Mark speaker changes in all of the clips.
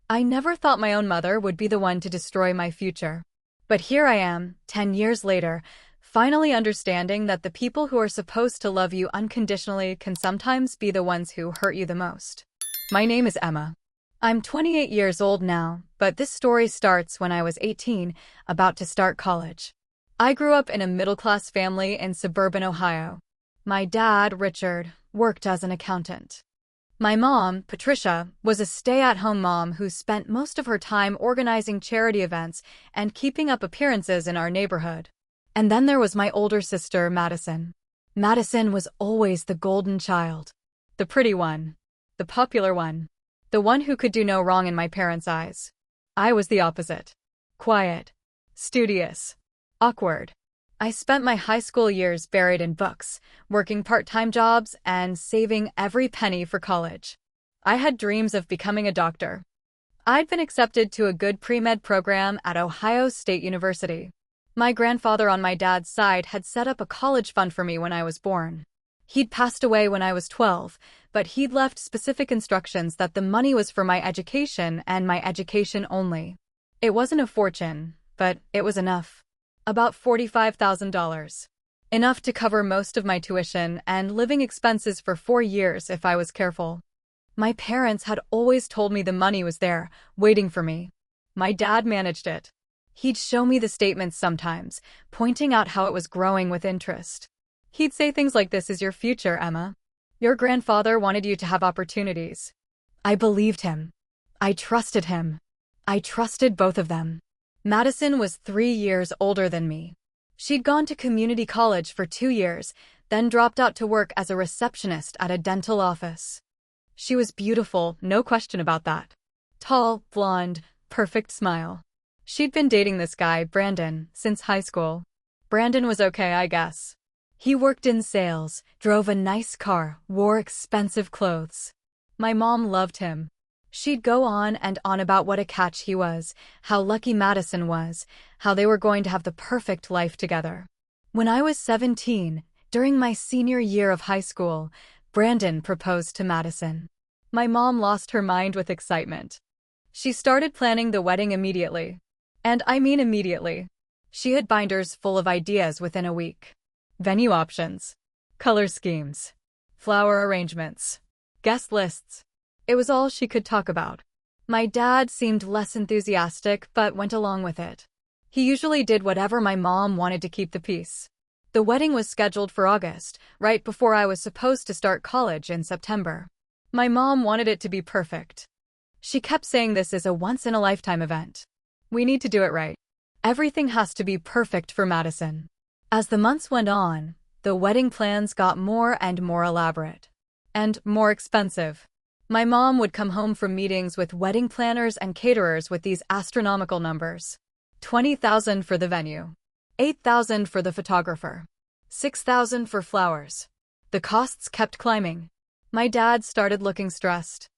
Speaker 1: I never thought my own mother would be the one to destroy my future. But here I am, 10 years later, finally understanding that the people who are supposed to love you unconditionally can sometimes be the ones who hurt you the most. My name is Emma. I'm 28 years old now, but this story starts when I was 18, about to start college. I grew up in a middle-class family in suburban Ohio. My dad, Richard, worked as an accountant. My mom, Patricia, was a stay-at-home mom who spent most of her time organizing charity events and keeping up appearances in our neighborhood. And then there was my older sister, Madison. Madison was always the golden child. The pretty one. The popular one. The one who could do no wrong in my parents' eyes. I was the opposite. Quiet. Studious. Awkward. I spent my high school years buried in books, working part-time jobs, and saving every penny for college. I had dreams of becoming a doctor. I'd been accepted to a good pre-med program at Ohio State University. My grandfather on my dad's side had set up a college fund for me when I was born. He'd passed away when I was 12, but he'd left specific instructions that the money was for my education and my education only. It wasn't a fortune, but it was enough. About $45,000. Enough to cover most of my tuition and living expenses for 4 years if I was careful. My parents had always told me the money was there, waiting for me. My dad managed it. He'd show me the statements sometimes, pointing out how it was growing with interest. He'd say things like, "This is your future, Emma. Your grandfather wanted you to have opportunities." I believed him. I trusted him. I trusted both of them. Madison was 3 years older than me. She'd gone to community college for 2 years, then dropped out to work as a receptionist at a dental office. She was beautiful, no question about that. Tall, blonde, perfect smile. She'd been dating this guy, Brandon, since high school. Brandon was okay, I guess. He worked in sales, drove a nice car, wore expensive clothes. My mom loved him. She'd go on and on about what a catch he was, how lucky Madison was, how they were going to have the perfect life together. When I was 17, during my senior year of high school, Brandon proposed to Madison. My mom lost her mind with excitement. She started planning the wedding immediately. And I mean immediately. She had binders full of ideas within a week. Venue options. Color schemes. Flower arrangements. Guest lists. It was all she could talk about. My dad seemed less enthusiastic but went along with it. He usually did whatever my mom wanted to keep the peace. The wedding was scheduled for August, right before I was supposed to start college in September. My mom wanted it to be perfect. She kept saying, "This is a once-in-a-lifetime event. We need to do it right. Everything has to be perfect for Madison." As the months went on, the wedding plans got more and more elaborate. And more expensive. My mom would come home from meetings with wedding planners and caterers with these astronomical numbers. $20,000 for the venue. $8,000 for the photographer. $6,000 for flowers. The costs kept climbing. My dad started looking stressed.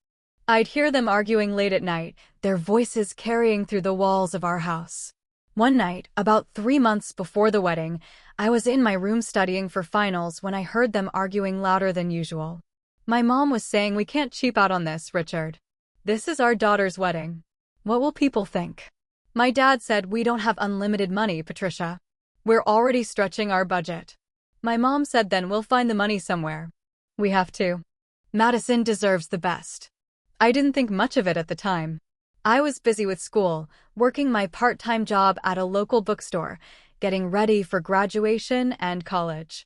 Speaker 1: I'd hear them arguing late at night, their voices carrying through the walls of our house. One night, about 3 months before the wedding, I was in my room studying for finals when I heard them arguing louder than usual. My mom was saying, "We can't cheap out on this, Richard. This is our daughter's wedding. What will people think?" My dad said, "We don't have unlimited money, Patricia. We're already stretching our budget." My mom said, "Then we'll find the money somewhere. We have to. Madison deserves the best." I didn't think much of it at the time. I was busy with school, working my part-time job at a local bookstore, getting ready for graduation and college.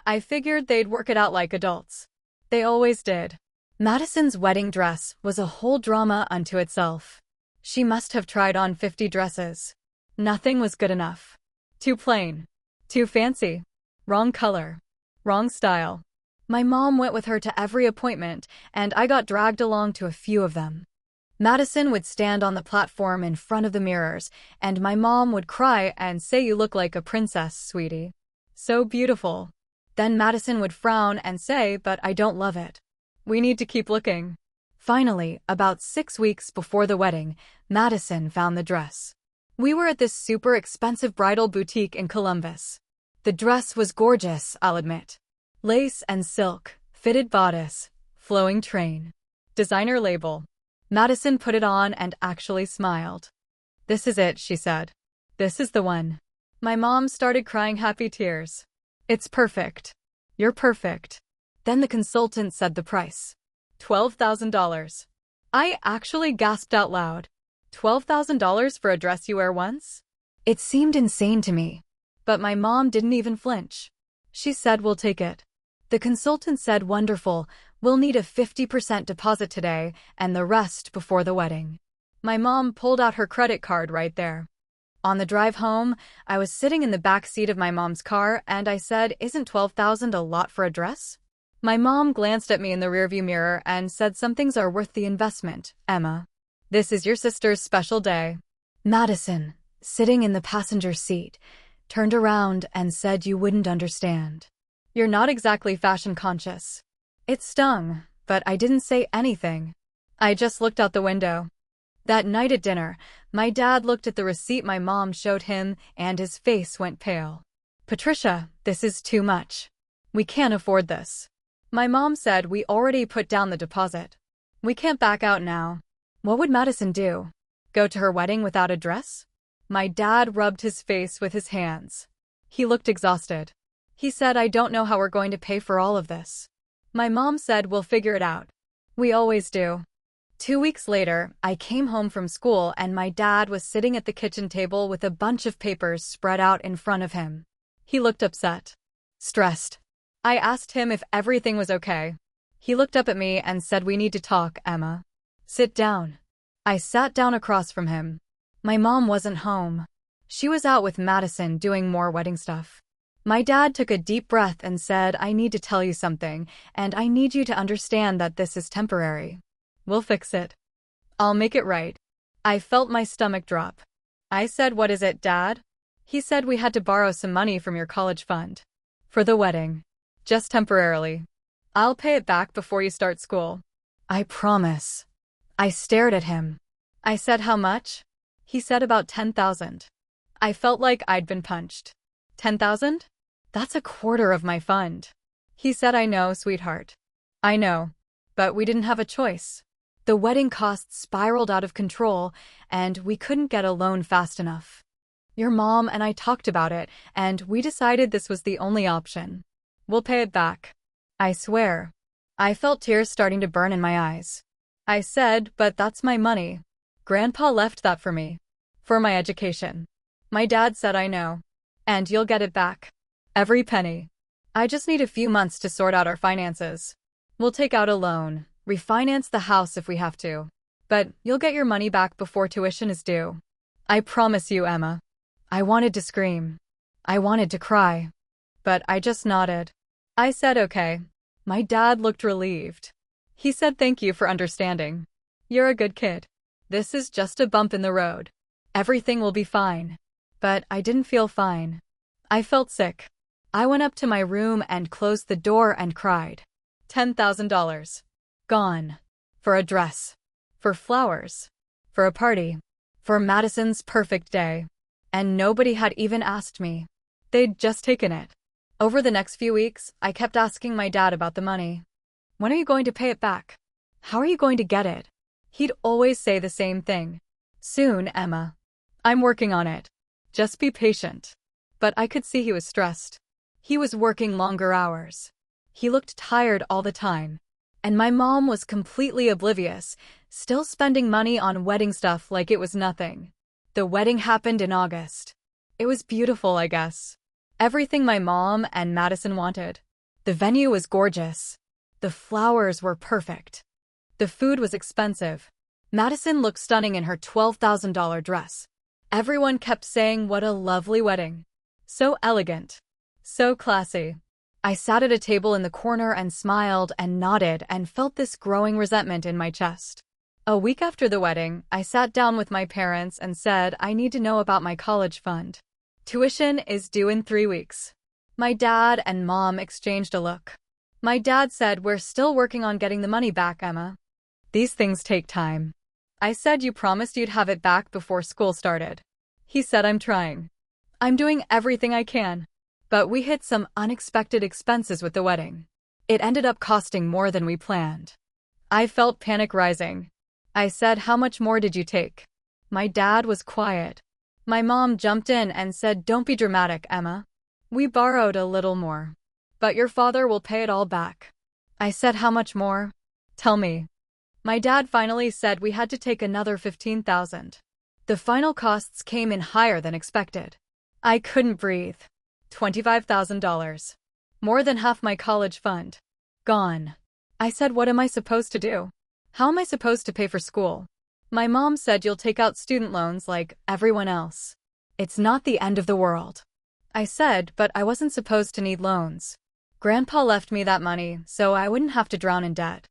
Speaker 1: I figured they'd work it out like adults. They always did. Madison's wedding dress was a whole drama unto itself. She must have tried on 50 dresses. Nothing was good enough. Too plain. Too fancy. Wrong color. Wrong style. My mom went with her to every appointment, and I got dragged along to a few of them. Madison would stand on the platform in front of the mirrors, and my mom would cry and say, "You look like a princess, sweetie. So beautiful." Then Madison would frown and say, "But I don't love it. We need to keep looking." Finally, about 6 weeks before the wedding, Madison found the dress. We were at this super expensive bridal boutique in Columbus. The dress was gorgeous, I'll admit. Lace and silk, fitted bodice, flowing train. Designer label. Madison put it on and actually smiled. "This is it," she said. "This is the one." My mom started crying happy tears. "It's perfect. You're perfect." Then the consultant said the price. $12,000. I actually gasped out loud. $12,000 for a dress you wear once? It seemed insane to me. But my mom didn't even flinch. She said, "We'll take it." The consultant said, "Wonderful. We'll need a 50% deposit today and the rest before the wedding." My mom pulled out her credit card right there. On the drive home, I was sitting in the back seat of my mom's car and I said, "Isn't $12,000 a lot for a dress?" My mom glanced at me in the rearview mirror and said, "Some things are worth the investment, Emma. This is your sister's special day." Madison, sitting in the passenger seat, turned around and said, "You wouldn't understand. You're not exactly fashion conscious." It stung, but I didn't say anything. I just looked out the window. That night at dinner, my dad looked at the receipt my mom showed him and his face went pale. "Patricia, this is too much. We can't afford this." My mom said, "We already put down the deposit. We can't back out now." What would Madison do? Go to her wedding without a dress? My dad rubbed his face with his hands. He looked exhausted. He said, "I don't know how we're going to pay for all of this." My mom said, "We'll figure it out. We always do." 2 weeks later, I came home from school and my dad was sitting at the kitchen table with a bunch of papers spread out in front of him. He looked upset. Stressed. I asked him if everything was okay. He looked up at me and said, "We need to talk, Emma. Sit down." I sat down across from him. My mom wasn't home. She was out with Madison doing more wedding stuff. My dad took a deep breath and said, "I need to tell you something, and I need you to understand that this is temporary. We'll fix it. I'll make it right." I felt my stomach drop. I said, "What is it, Dad?" He said, "We had to borrow some money from your college fund. For the wedding. Just temporarily. I'll pay it back before you start school. I promise." I stared at him. I said, "How much?" He said, "About 10,000. I felt like I'd been punched. 10,000? That's a quarter of my fund. He said, "I know, sweetheart. I know. But we didn't have a choice. The wedding costs spiraled out of control, and we couldn't get a loan fast enough. Your mom and I talked about it, and we decided this was the only option. We'll pay it back. I swear." I felt tears starting to burn in my eyes. I said, "But that's my money. Grandpa left that for me. For my education." My dad said, "I know. And you'll get it back. Every penny. I just need a few months to sort out our finances. We'll take out a loan, refinance the house if we have to. But you'll get your money back before tuition is due. I promise you, Emma." I wanted to scream. I wanted to cry. But I just nodded. I said, "Okay." My dad looked relieved. He said, "Thank you for understanding. You're a good kid. This is just a bump in the road. Everything will be fine." But I didn't feel fine. I felt sick. I went up to my room and closed the door and cried. $10,000. Gone. For a dress. For flowers. For a party. For Madison's perfect day. And nobody had even asked me. They'd just taken it. Over the next few weeks, I kept asking my dad about the money. "When are you going to pay it back? How are you going to get it?" He'd always say the same thing. "Soon, Emma. I'm working on it. Just be patient." But I could see he was stressed. He was working longer hours. He looked tired all the time. And my mom was completely oblivious, still spending money on wedding stuff like it was nothing. The wedding happened in August. It was beautiful, I guess. Everything my mom and Madison wanted. The venue was gorgeous. The flowers were perfect. The food was expensive. Madison looked stunning in her $12,000 dress. Everyone kept saying what a lovely wedding. So elegant. So classy. I sat at a table in the corner and smiled and nodded and felt this growing resentment in my chest. A week after the wedding, I sat down with my parents and said, "I need to know about my college fund. Tuition is due in 3 weeks." My dad and mom exchanged a look. My dad said, "We're still working on getting the money back, Emma. These things take time." I said, "You promised you'd have it back before school started." He said, "I'm trying. I'm doing everything I can." But we hit some unexpected expenses with the wedding. It ended up costing more than we planned. I felt panic rising. I said, how much more did you take? My dad was quiet. My mom jumped in and said, don't be dramatic, Emma. We borrowed a little more. But your father will pay it all back. I said, how much more? Tell me. My dad finally said we had to take another $15,000. The final costs came in higher than expected. I couldn't breathe. $25,000. More than half my college fund. Gone. I said, what am I supposed to do? How am I supposed to pay for school? My mom said you'll take out student loans like everyone else. It's not the end of the world. I said, but I wasn't supposed to need loans. Grandpa left me that money so I wouldn't have to drown in debt.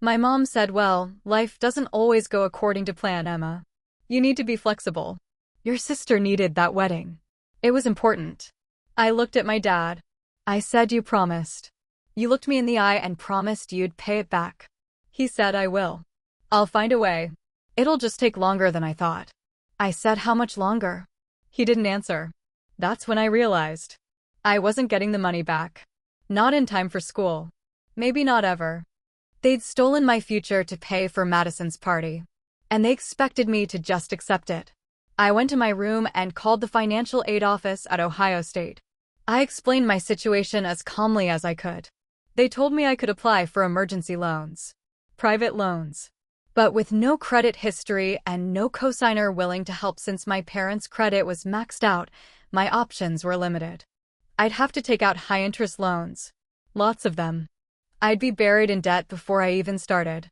Speaker 1: My mom said, well, life doesn't always go according to plan, Emma. You need to be flexible. Your sister needed that wedding. It was important. I looked at my dad. I said, you promised. You looked me in the eye and promised you'd pay it back. He said, I will. I'll find a way. It'll just take longer than I thought. I said, how much longer? He didn't answer. That's when I realized. I wasn't getting the money back. Not in time for school. Maybe not ever. They'd stolen my future to pay for Madison's party. And they expected me to just accept it. I went to my room and called the financial aid office at Ohio State. I explained my situation as calmly as I could. They told me I could apply for emergency loans. Private loans. But with no credit history and no cosigner willing to help since my parents' credit was maxed out, my options were limited. I'd have to take out high-interest loans. Lots of them. I'd be buried in debt before I even started.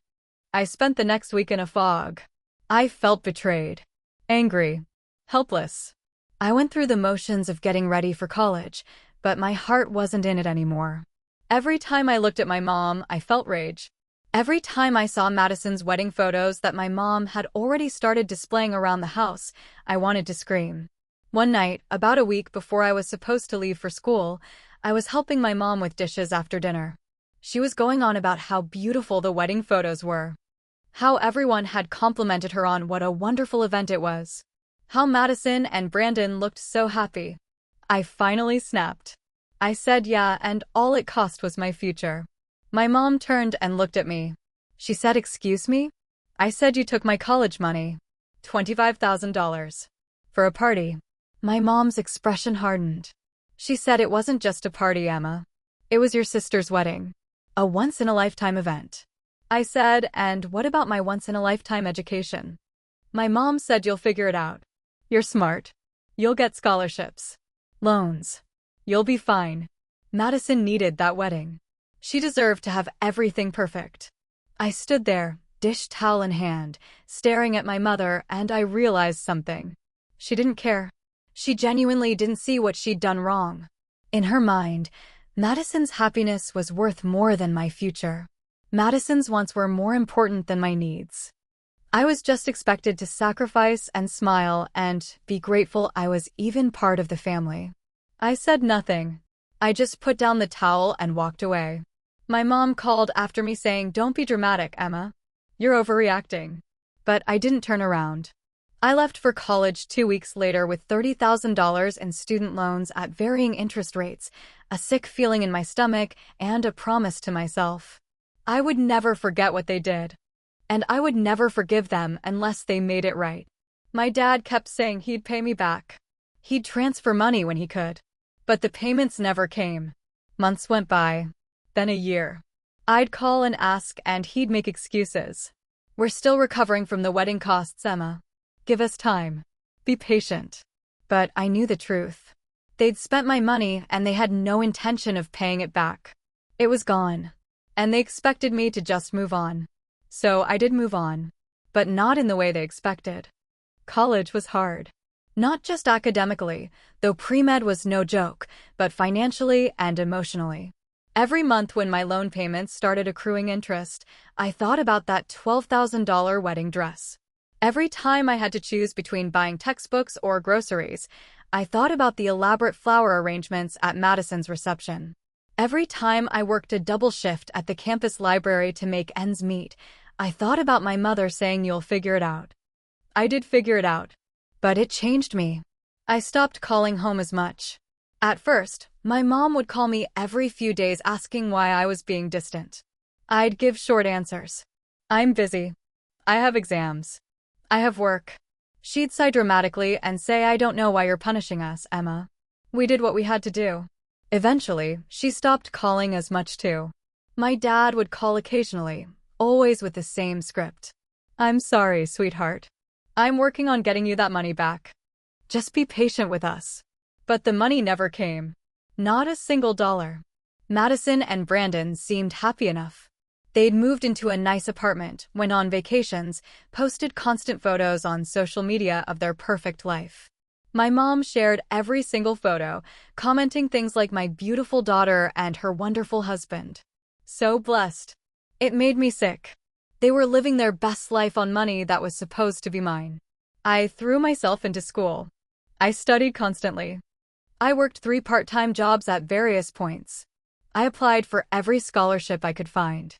Speaker 1: I spent the next week in a fog. I felt betrayed. Angry. Helpless. I went through the motions of getting ready for college, but my heart wasn't in it anymore. Every time I looked at my mom, I felt rage. Every time I saw Madison's wedding photos that my mom had already started displaying around the house, I wanted to scream. One night, about a week before I was supposed to leave for school, I was helping my mom with dishes after dinner. She was going on about how beautiful the wedding photos were. How everyone had complimented her on what a wonderful event it was. How Madison and Brandon looked so happy. I finally snapped. I said yeah, and all it cost was my future. My mom turned and looked at me. She said, excuse me? I said, you took my college money. $25,000. For a party. My mom's expression hardened. She said, it wasn't just a party, Emma. It was your sister's wedding. A once-in-a-lifetime event. I said, and what about my once-in-a-lifetime education? My mom said, you'll figure it out. You're smart. You'll get scholarships. Loans. You'll be fine. Madison needed that wedding. She deserved to have everything perfect. I stood there, dish towel in hand, staring at my mother, and I realized something. She didn't care. She genuinely didn't see what she'd done wrong. In her mind, Madison's happiness was worth more than my future. Madison's wants were more important than my needs. I was just expected to sacrifice and smile and be grateful I was even part of the family. I said nothing. I just put down the towel and walked away. My mom called after me saying, don't be dramatic, Emma. You're overreacting. But I didn't turn around. I left for college 2 weeks later with $30,000 in student loans at varying interest rates, a sick feeling in my stomach, and a promise to myself. I would never forget what they did. And I would never forgive them unless they made it right. My dad kept saying he'd pay me back. He'd transfer money when he could. But the payments never came. Months went by. Then a year. I'd call and ask and he'd make excuses. We're still recovering from the wedding costs, Emma. Give us time. Be patient. But I knew the truth. They'd spent my money and they had no intention of paying it back. It was gone. And they expected me to just move on. So I did move on. But not in the way they expected. College was hard. Not just academically, though pre-med was no joke, but financially and emotionally. Every month when my loan payments started accruing interest, I thought about that $12,000 wedding dress. Every time I had to choose between buying textbooks or groceries, I thought about the elaborate flower arrangements at Madison's reception. Every time I worked a double shift at the campus library to make ends meet, I thought about my mother saying, you'll figure it out. I did figure it out. But it changed me. I stopped calling home as much. At first, my mom would call me every few days asking why I was being distant. I'd give short answers. I'm busy. I have exams. I have work. She'd sigh dramatically and say, I don't know why you're punishing us, Emma. We did what we had to do. Eventually, she stopped calling as much too. My dad would call occasionally, always with the same script. I'm sorry, sweetheart. I'm working on getting you that money back. Just be patient with us. But the money never came. Not a single dollar. Madison and Brandon seemed happy enough. They'd moved into a nice apartment, went on vacations, posted constant photos on social media of their perfect life. My mom shared every single photo, commenting things like my beautiful daughter and her wonderful husband. So blessed. It made me sick. They were living their best life on money that was supposed to be mine. I threw myself into school. I studied constantly. I worked 3 part-time jobs at various points. I applied for every scholarship I could find.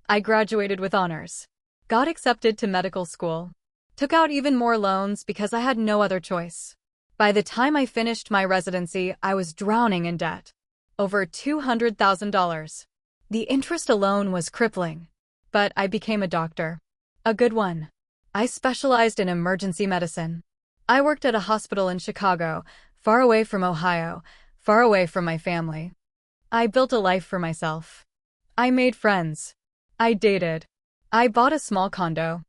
Speaker 1: I graduated with honors. Got accepted to medical school. Took out even more loans because I had no other choice. By the time I finished my residency, I was drowning in debt. Over $200,000. The interest alone was crippling. But I became a doctor. A good one. I specialized in emergency medicine. I worked at a hospital in Chicago, far away from Ohio, far away from my family. I built a life for myself. I made friends. I dated. I bought a small condo.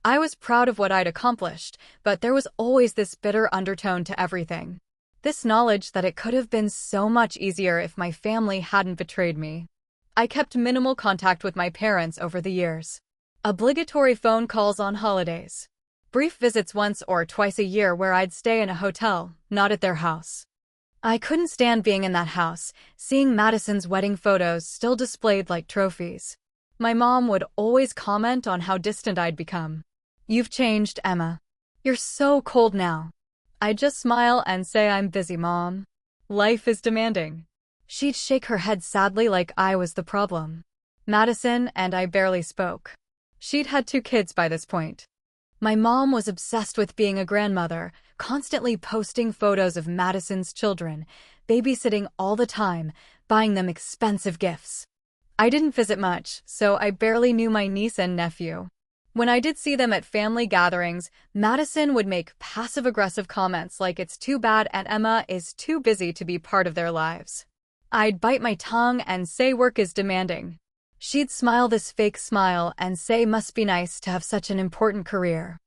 Speaker 1: I was proud of what I'd accomplished, but there was always this bitter undertone to everything. This knowledge that it could have been so much easier if my family hadn't betrayed me. I kept minimal contact with my parents over the years. Obligatory phone calls on holidays. Brief visits once or twice a year where I'd stay in a hotel, not at their house. I couldn't stand being in that house, seeing Madison's wedding photos still displayed like trophies. My mom would always comment on how distant I'd become. You've changed, Emma. You're so cold now. I'd just smile and say I'm busy, Mom. Life is demanding. She'd shake her head sadly like I was the problem. Madison and I barely spoke. She'd had 2 kids by this point. My mom was obsessed with being a grandmother, constantly posting photos of Madison's children, babysitting all the time, buying them expensive gifts. I didn't visit much, so I barely knew my niece and nephew. When I did see them at family gatherings, Madison would make passive-aggressive comments like it's too bad and Emma is too busy to be part of their lives. I'd bite my tongue and say work is demanding. She'd smile this fake smile and say must be nice to have such an important career.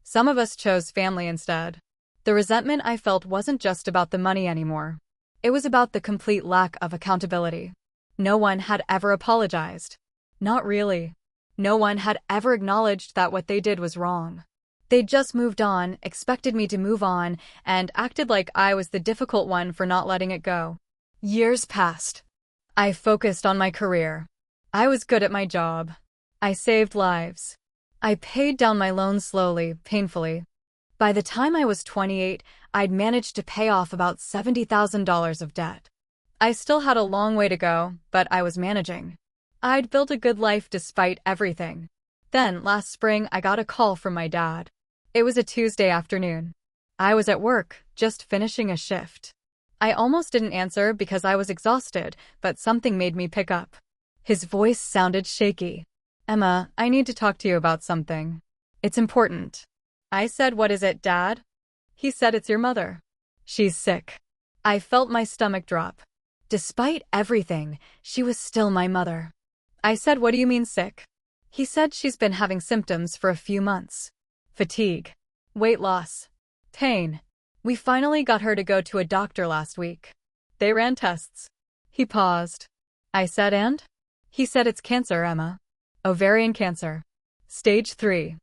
Speaker 1: Some of us chose family instead. The resentment I felt wasn't just about the money anymore. It was about the complete lack of accountability. No one had ever apologized. Not really. No one had ever acknowledged that what they did was wrong. They'd just moved on, expected me to move on, and acted like I was the difficult one for not letting it go. Years passed. I focused on my career. I was good at my job. I saved lives. I paid down my loans slowly, painfully. By the time I was 28, I'd managed to pay off about $70,000 of debt. I still had a long way to go, but I was managing. I'd built a good life despite everything. Then, last spring, I got a call from my dad. It was a Tuesday afternoon. I was at work, just finishing a shift. I almost didn't answer because I was exhausted, but something made me pick up. His voice sounded shaky. Emma, I need to talk to you about something. It's important. I said, what is it, Dad? He said, it's your mother. She's sick. I felt my stomach drop. Despite everything, she was still my mother. I said, what do you mean sick? He said she's been having symptoms for a few months. Fatigue. Weight loss. Pain. We finally got her to go to a doctor last week. They ran tests. He paused. I said, and? He said, it's cancer, Emma. Ovarian cancer. Stage 3.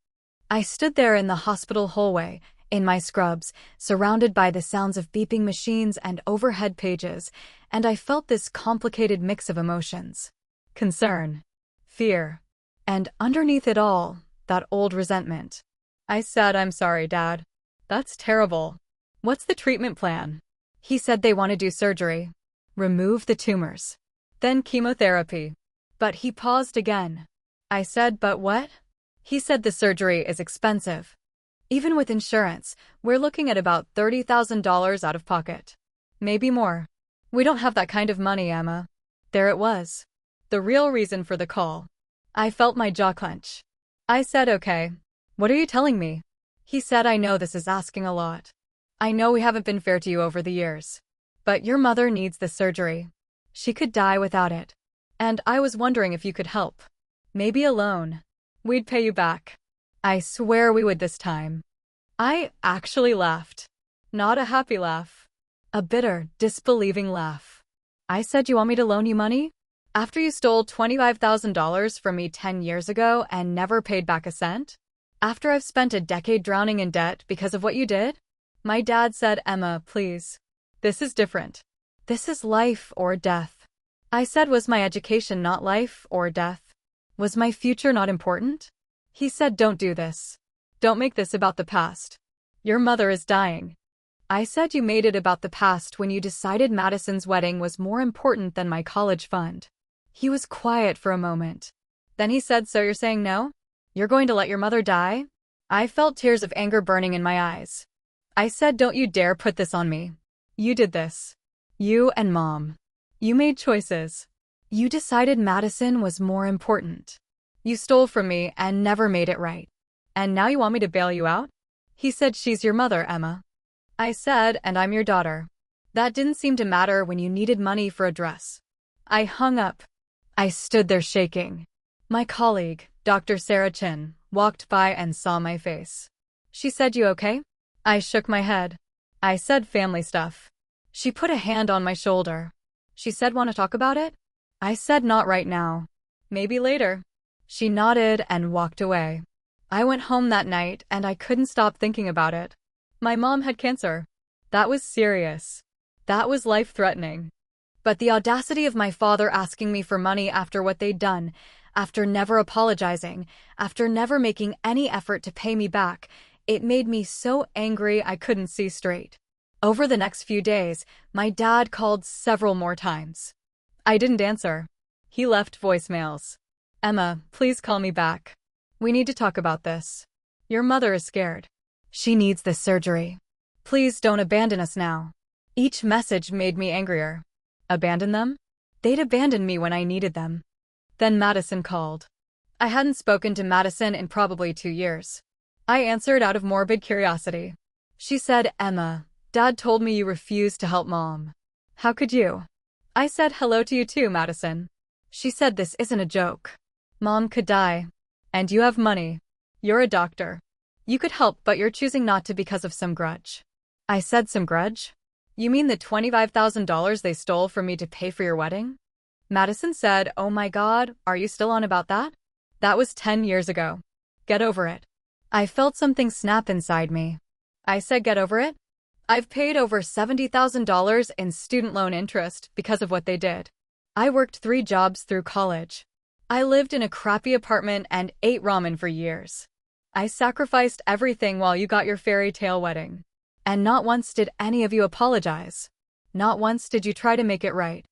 Speaker 1: I stood there in the hospital hallway, in my scrubs, surrounded by the sounds of beeping machines and overhead pages, and I felt this complicated mix of emotions. Concern. Fear. And underneath it all, that old resentment. I said, I'm sorry, Dad. That's terrible. What's the treatment plan? He said they want to do surgery. Remove the tumors. Then chemotherapy. But he paused again. I said, but what? He said the surgery is expensive. Even with insurance, we're looking at about $30,000 out of pocket. Maybe more. We don't have that kind of money, Emma. There it was. The real reason for the call. I felt my jaw clench. I said, okay, What are you telling me? He said, I know this is asking a lot. I know we haven't been fair to you over the years. But your mother needs this surgery. She could die without it. And I was wondering if you could help. Maybe a loan. We'd pay you back. I swear we would this time. I actually laughed. Not a happy laugh. A bitter, disbelieving laugh. I said, you want me to loan you money? After you stole $25,000 from me 10 years ago and never paid back a cent? After I've spent a decade drowning in debt because of what you did? My dad said, Emma, please. This is different. This is life or death. I said, was my education not life or death? Was my future not important? He said, don't do this. Don't make this about the past. Your mother is dying. I said, you made it about the past when you decided Madison's wedding was more important than my college fund. He was quiet for a moment. Then he said, so you're saying no? You're going to let your mother die? I felt tears of anger burning in my eyes. I said, don't you dare put this on me. You did this. You and Mom. You made choices. You decided Madison was more important. You stole from me and never made it right. And now you want me to bail you out? He said, she's your mother, Emma. I said, and I'm your daughter. That didn't seem to matter when you needed money for a dress. I hung up. I stood there shaking. My colleague, Dr. Sarah Chin, walked by and saw my face. She said, you okay? I shook my head. I said, family stuff. She put a hand on my shoulder. She said, want to talk about it? I said, not right now. Maybe later. She nodded and walked away. I went home that night and I couldn't stop thinking about it. My mom had cancer. That was serious. That was life-threatening. But the audacity of my father asking me for money after what they'd done, after never apologizing, after never making any effort to pay me back, it made me so angry I couldn't see straight. Over the next few days, my dad called several more times. I didn't answer. He left voicemails. Emma, please call me back. We need to talk about this. Your mother is scared. She needs this surgery. Please don't abandon us now. Each message made me angrier. Abandon them? They'd abandoned me when I needed them. Then Madison called. I hadn't spoken to Madison in probably 2 years. I answered out of morbid curiosity. She said, Emma, Dad told me you refused to help Mom. How could you? I said, hello to you too, Madison. She said, this isn't a joke. Mom could die. And you have money. You're a doctor. You could help, but you're choosing not to because of some grudge. I said, some grudge? You mean the $25,000 they stole from me to pay for your wedding? Madison said, oh my God, are you still on about that? That was 10 years ago. Get over it. I felt something snap inside me. I said, get over it? I've paid over $70,000 in student loan interest because of what they did. I worked 3 jobs through college. I lived in a crappy apartment and ate ramen for years. I sacrificed everything while you got your fairy tale wedding. And not once did any of you apologize. Not once did you try to make it right.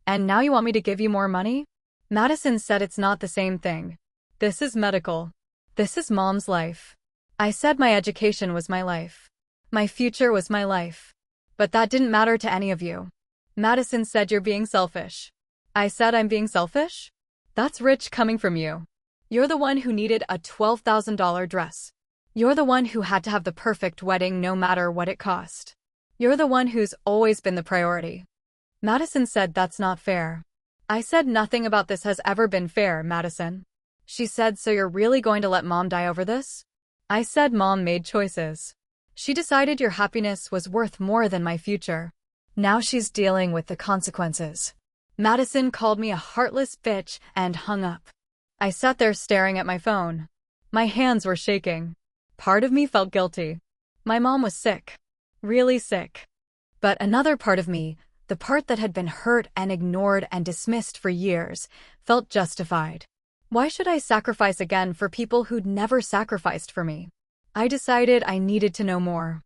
Speaker 1: And now you want me to give you more money? Madison said it's not the same thing. This is medical. This is Mom's life. I said my education was my life. My future was my life. But that didn't matter to any of you. Madison said you're being selfish. I said I'm being selfish? That's rich coming from you. You're the one who needed a $12,000 dress. You're the one who had to have the perfect wedding no matter what it cost. You're the one who's always been the priority. Madison said that's not fair. I said nothing about this has ever been fair, Madison. She said, so you're really going to let Mom die over this? I said Mom made choices. She decided your happiness was worth more than my future. Now she's dealing with the consequences. Madison called me a heartless bitch and hung up. I sat there staring at my phone. My hands were shaking. Part of me felt guilty. My mom was sick. Really sick. But another part of me, the part that had been hurt and ignored and dismissed for years, felt justified. Why should I sacrifice again for people who'd never sacrificed for me? I decided I needed to know more.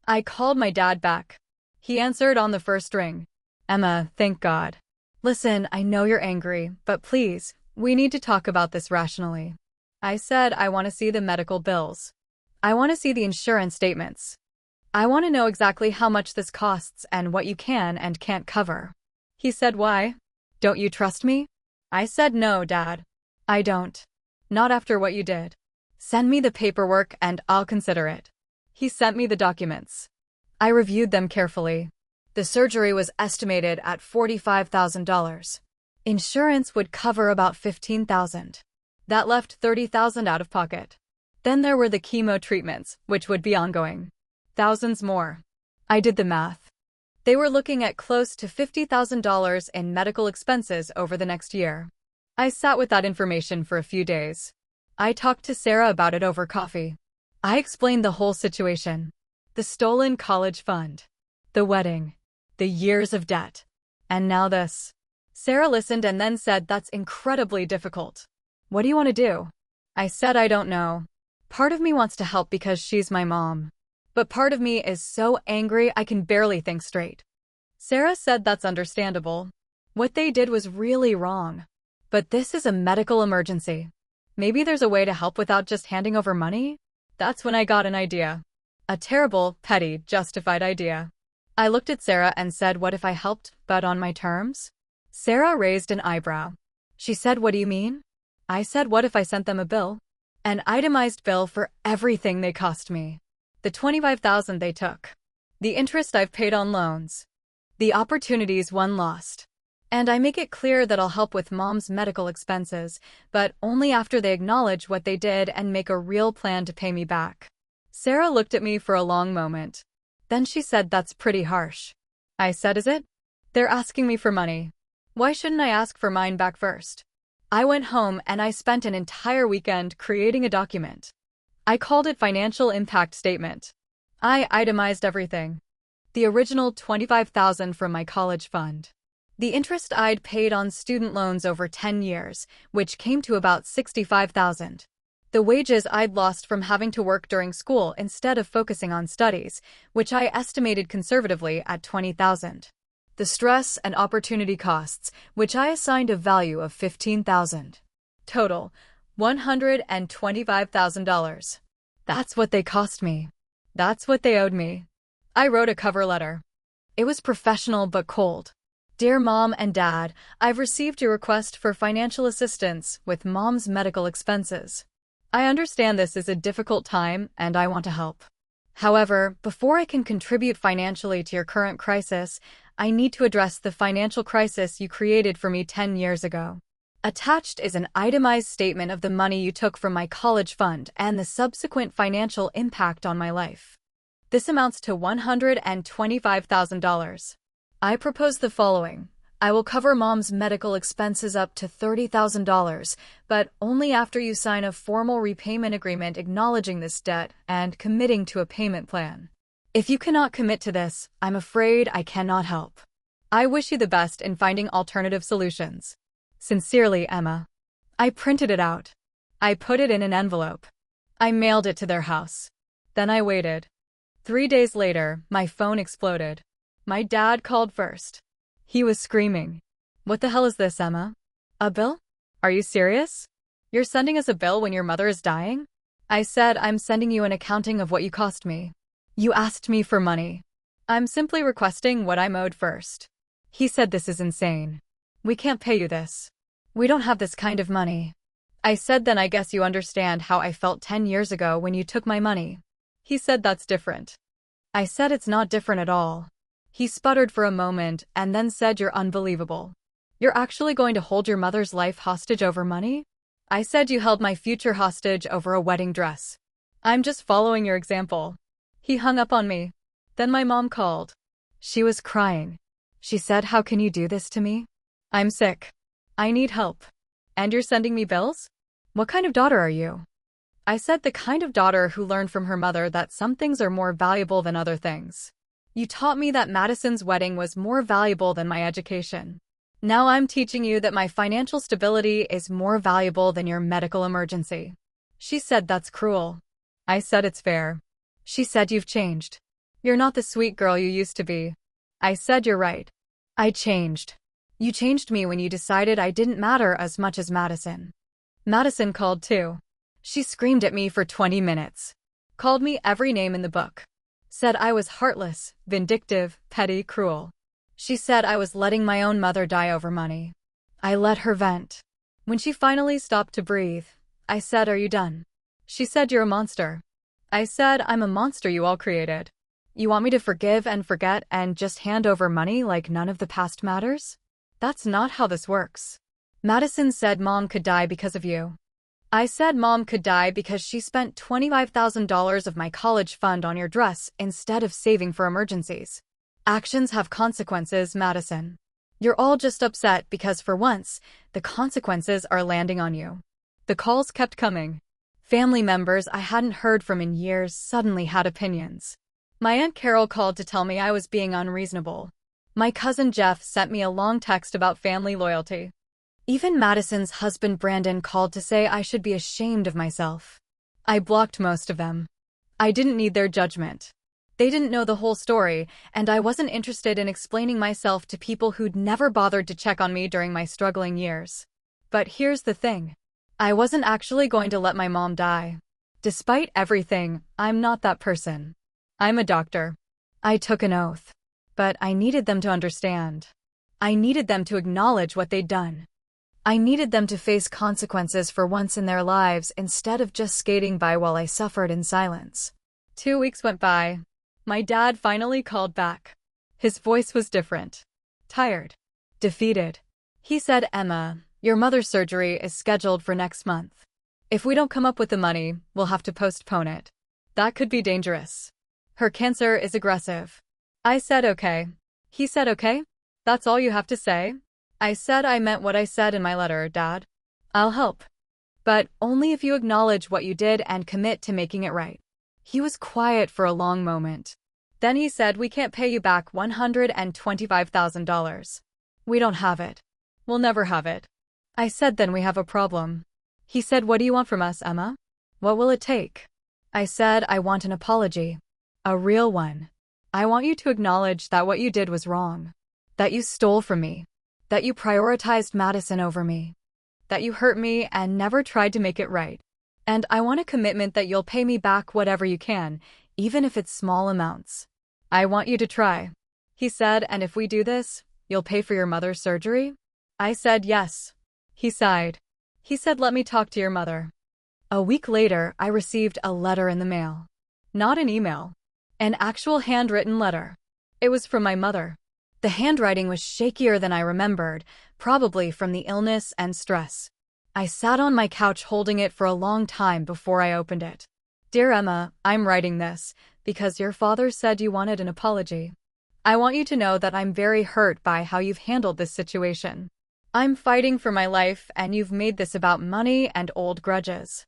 Speaker 1: I called my dad back. He answered on the first ring. Emma, thank God. Listen, I know you're angry, but please, we need to talk about this rationally. I said I want to see the medical bills. I want to see the insurance statements. I want to know exactly how much this costs and what you can and can't cover. He said, why? Don't you trust me? I said, no, Dad. I don't. Not after what you did. Send me the paperwork and I'll consider it. He sent me the documents. I reviewed them carefully. The surgery was estimated at $45,000. Insurance would cover about $15,000. That left $30,000 out of pocket. Then there were the chemo treatments, which would be ongoing. Thousands more. I did the math. They were looking at close to $50,000 in medical expenses over the next year. I sat with that information for a few days. I talked to Sarah about it over coffee. I explained the whole situation. The stolen college fund. The wedding. The years of debt. And now this. Sarah listened and then said, "That's incredibly difficult. What do you want to do?" I said, "I don't know. Part of me wants to help because she's my mom. But part of me is so angry I can barely think straight." Sarah said, "That's understandable. What they did was really wrong. But this is a medical emergency. Maybe there's a way to help without just handing over money?" That's when I got an idea. A terrible, petty, justified idea. I looked at Sarah and said, "What if I helped, but on my terms?" Sarah raised an eyebrow. She said, "What do you mean?" I said, "What if I sent them a bill? An itemized bill for everything they cost me. The $25,000 they took. The interest I've paid on loans. The opportunities one lost. And I make it clear that I'll help with mom's medical expenses, but only after they acknowledge what they did and make a real plan to pay me back." Sarah looked at me for a long moment. Then she said, "That's pretty harsh." I said, "Is it? They're asking me for money. Why shouldn't I ask for mine back first?" I went home and I spent an entire weekend creating a document. I called it Financial Impact Statement. I itemized everything. The original $25,000 from my college fund. The interest I'd paid on student loans over 10 years, which came to about $65,000. The wages I'd lost from having to work during school instead of focusing on studies, which I estimated conservatively at $20,000. The stress and opportunity costs, which I assigned a value of $15,000. Total, $125,000. That's what they cost me. That's what they owed me. I wrote a cover letter. It was professional but cold. "Dear Mom and Dad, I've received your request for financial assistance with Mom's medical expenses. I understand this is a difficult time and I want to help. However, before I can contribute financially to your current crisis, I need to address the financial crisis you created for me 10 years ago. Attached is an itemized statement of the money you took from my college fund and the subsequent financial impact on my life. This amounts to $125,000. I propose the following. I will cover Mom's medical expenses up to $30,000, but only after you sign a formal repayment agreement acknowledging this debt and committing to a payment plan. If you cannot commit to this, I'm afraid I cannot help. I wish you the best in finding alternative solutions. Sincerely, Emma." I printed it out. I put it in an envelope. I mailed it to their house. Then I waited. 3 days later, my phone exploded. My dad called first. He was screaming. "What the hell is this, Emma? A bill? Are you serious? You're sending us a bill when your mother is dying?" I said, "I'm sending you an accounting of what you cost me. You asked me for money. I'm simply requesting what I'm owed first." He said, "This is insane. We can't pay you this. We don't have this kind of money." I said, "Then I guess you understand how I felt 10 years ago when you took my money." He said, "That's different." I said, "It's not different at all." He sputtered for a moment and then said, "You're unbelievable. You're actually going to hold your mother's life hostage over money?" I said, "You held my future hostage over a wedding dress. I'm just following your example." He hung up on me. Then my mom called. She was crying. She said, "How can you do this to me? I'm sick. I need help. And you're sending me bills? What kind of daughter are you?" I said, "The kind of daughter who learned from her mother that some things are more valuable than other things. You taught me that Madison's wedding was more valuable than my education. Now I'm teaching you that my financial stability is more valuable than your medical emergency." She said, "That's cruel." I said, "It's fair." She said, "You've changed. You're not the sweet girl you used to be." I said, "You're right. I changed. You changed me when you decided I didn't matter as much as Madison." Madison called too. She screamed at me for 20 minutes. Called me every name in the book. Said I was heartless, vindictive, petty, cruel. She said I was letting my own mother die over money. I let her vent. When she finally stopped to breathe, I said, "Are you done?" She said, "You're a monster." I said, "I'm a monster you all created. You want me to forgive and forget and just hand over money like none of the past matters? That's not how this works." Madison said, "Mom could die because of you." I said, "Mom could die because she spent $25,000 of my college fund on your dress instead of saving for emergencies. Actions have consequences, Madison. You're all just upset because for once, the consequences are landing on you." The calls kept coming. Family members I hadn't heard from in years suddenly had opinions. My Aunt Carol called to tell me I was being unreasonable. My cousin Jeff sent me a long text about family loyalty. Even Madison's husband Brandon called to say I should be ashamed of myself. I blocked most of them. I didn't need their judgment. They didn't know the whole story, and I wasn't interested in explaining myself to people who'd never bothered to check on me during my struggling years. But here's the thing. I wasn't actually going to let my mom die. Despite everything, I'm not that person. I'm a doctor. I took an oath. But I needed them to understand. I needed them to acknowledge what they'd done. I needed them to face consequences for once in their lives instead of just skating by while I suffered in silence. 2 weeks went by. My dad finally called back. His voice was different. Tired. Defeated. He said, "Emma, your mother's surgery is scheduled for next month. If we don't come up with the money, we'll have to postpone it. That could be dangerous. Her cancer is aggressive." I said, "Okay." He said, "Okay? That's all you have to say?" I said, "I meant what I said in my letter, Dad. I'll help. But only if you acknowledge what you did and commit to making it right." He was quiet for a long moment. Then he said, "We can't pay you back $125,000. We don't have it. We'll never have it." I said, "Then we have a problem." He said, "What do you want from us, Emma? What will it take?" I said, "I want an apology. A real one. I want you to acknowledge that what you did was wrong. That you stole from me. That you prioritized Madison over me. That you hurt me and never tried to make it right. And I want a commitment that you'll pay me back whatever you can, even if it's small amounts. I want you to try." He said, "And if we do this, you'll pay for your mother's surgery?" I said, "Yes." He sighed. He said, "Let me talk to your mother." A week later, I received a letter in the mail. Not an email. An actual handwritten letter. It was from my mother. The handwriting was shakier than I remembered, probably from the illness and stress. I sat on my couch holding it for a long time before I opened it. "Dear Emma, I'm writing this because your father said you wanted an apology. I want you to know that I'm very hurt by how you've handled this situation. I'm fighting for my life and you've made this about money and old grudges.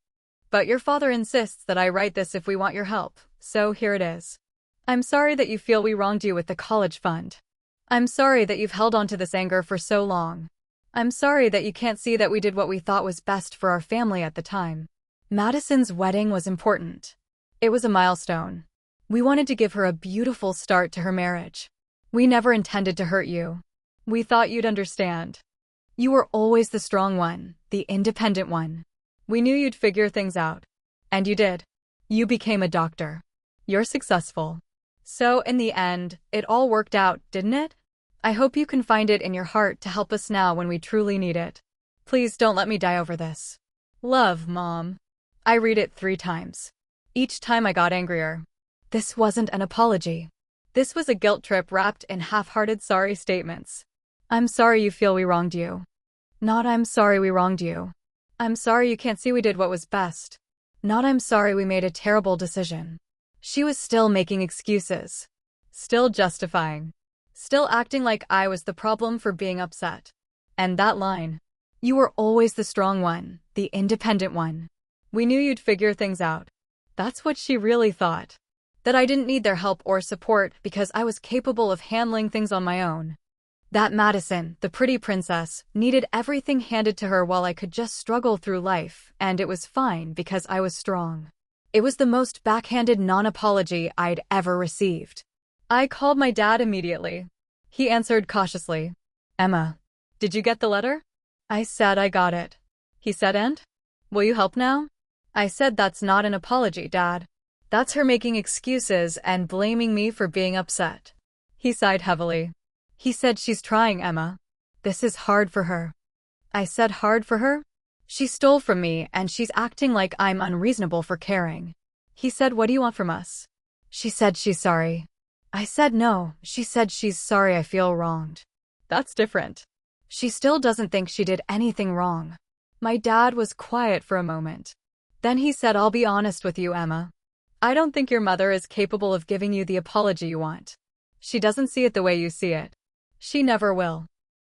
Speaker 1: But your father insists that I write this if we want your help, so here it is. I'm sorry that you feel we wronged you with the college fund. I'm sorry that you've held on to this anger for so long. I'm sorry that you can't see that we did what we thought was best for our family at the time. Madison's wedding was important. It was a milestone. We wanted to give her a beautiful start to her marriage. We never intended to hurt you. We thought you'd understand. You were always the strong one, the independent one. We knew you'd figure things out. And you did. You became a doctor. You're successful. So, in the end, it all worked out, didn't it? I hope you can find it in your heart to help us now when we truly need it. Please don't let me die over this. Love, Mom." I read it 3 times. Each time I got angrier. This wasn't an apology. This was a guilt trip wrapped in half-hearted sorry statements. "I'm sorry you feel we wronged you." Not "I'm sorry we wronged you." "I'm sorry you can't see we did what was best." Not "I'm sorry we made a terrible decision." She was still making excuses. Still justifying. Still acting like I was the problem for being upset. And that line. "You were always the strong one, the independent one. We knew you'd figure things out." That's what she really thought. That I didn't need their help or support because I was capable of handling things on my own. That Madison, the pretty princess, needed everything handed to her while I could just struggle through life, and it was fine because I was strong. It was the most backhanded non-apology I'd ever received. I called my dad immediately. He answered cautiously. "Emma, did you get the letter?" I said I got it. He said, "And? Will you help now?" I said, "That's not an apology, Dad. That's her making excuses and blaming me for being upset." He sighed heavily. He said, "She's trying, Emma. This is hard for her." I said, "Hard for her?" She stole from me and she's acting like I'm unreasonable for caring. He said, "What do you want from us?" She said she's sorry. I said no. She said she's sorry I feel wronged. That's different. She still doesn't think she did anything wrong. My dad was quiet for a moment. Then he said, "I'll be honest with you, Emma. I don't think your mother is capable of giving you the apology you want. She doesn't see it the way you see it. She never will.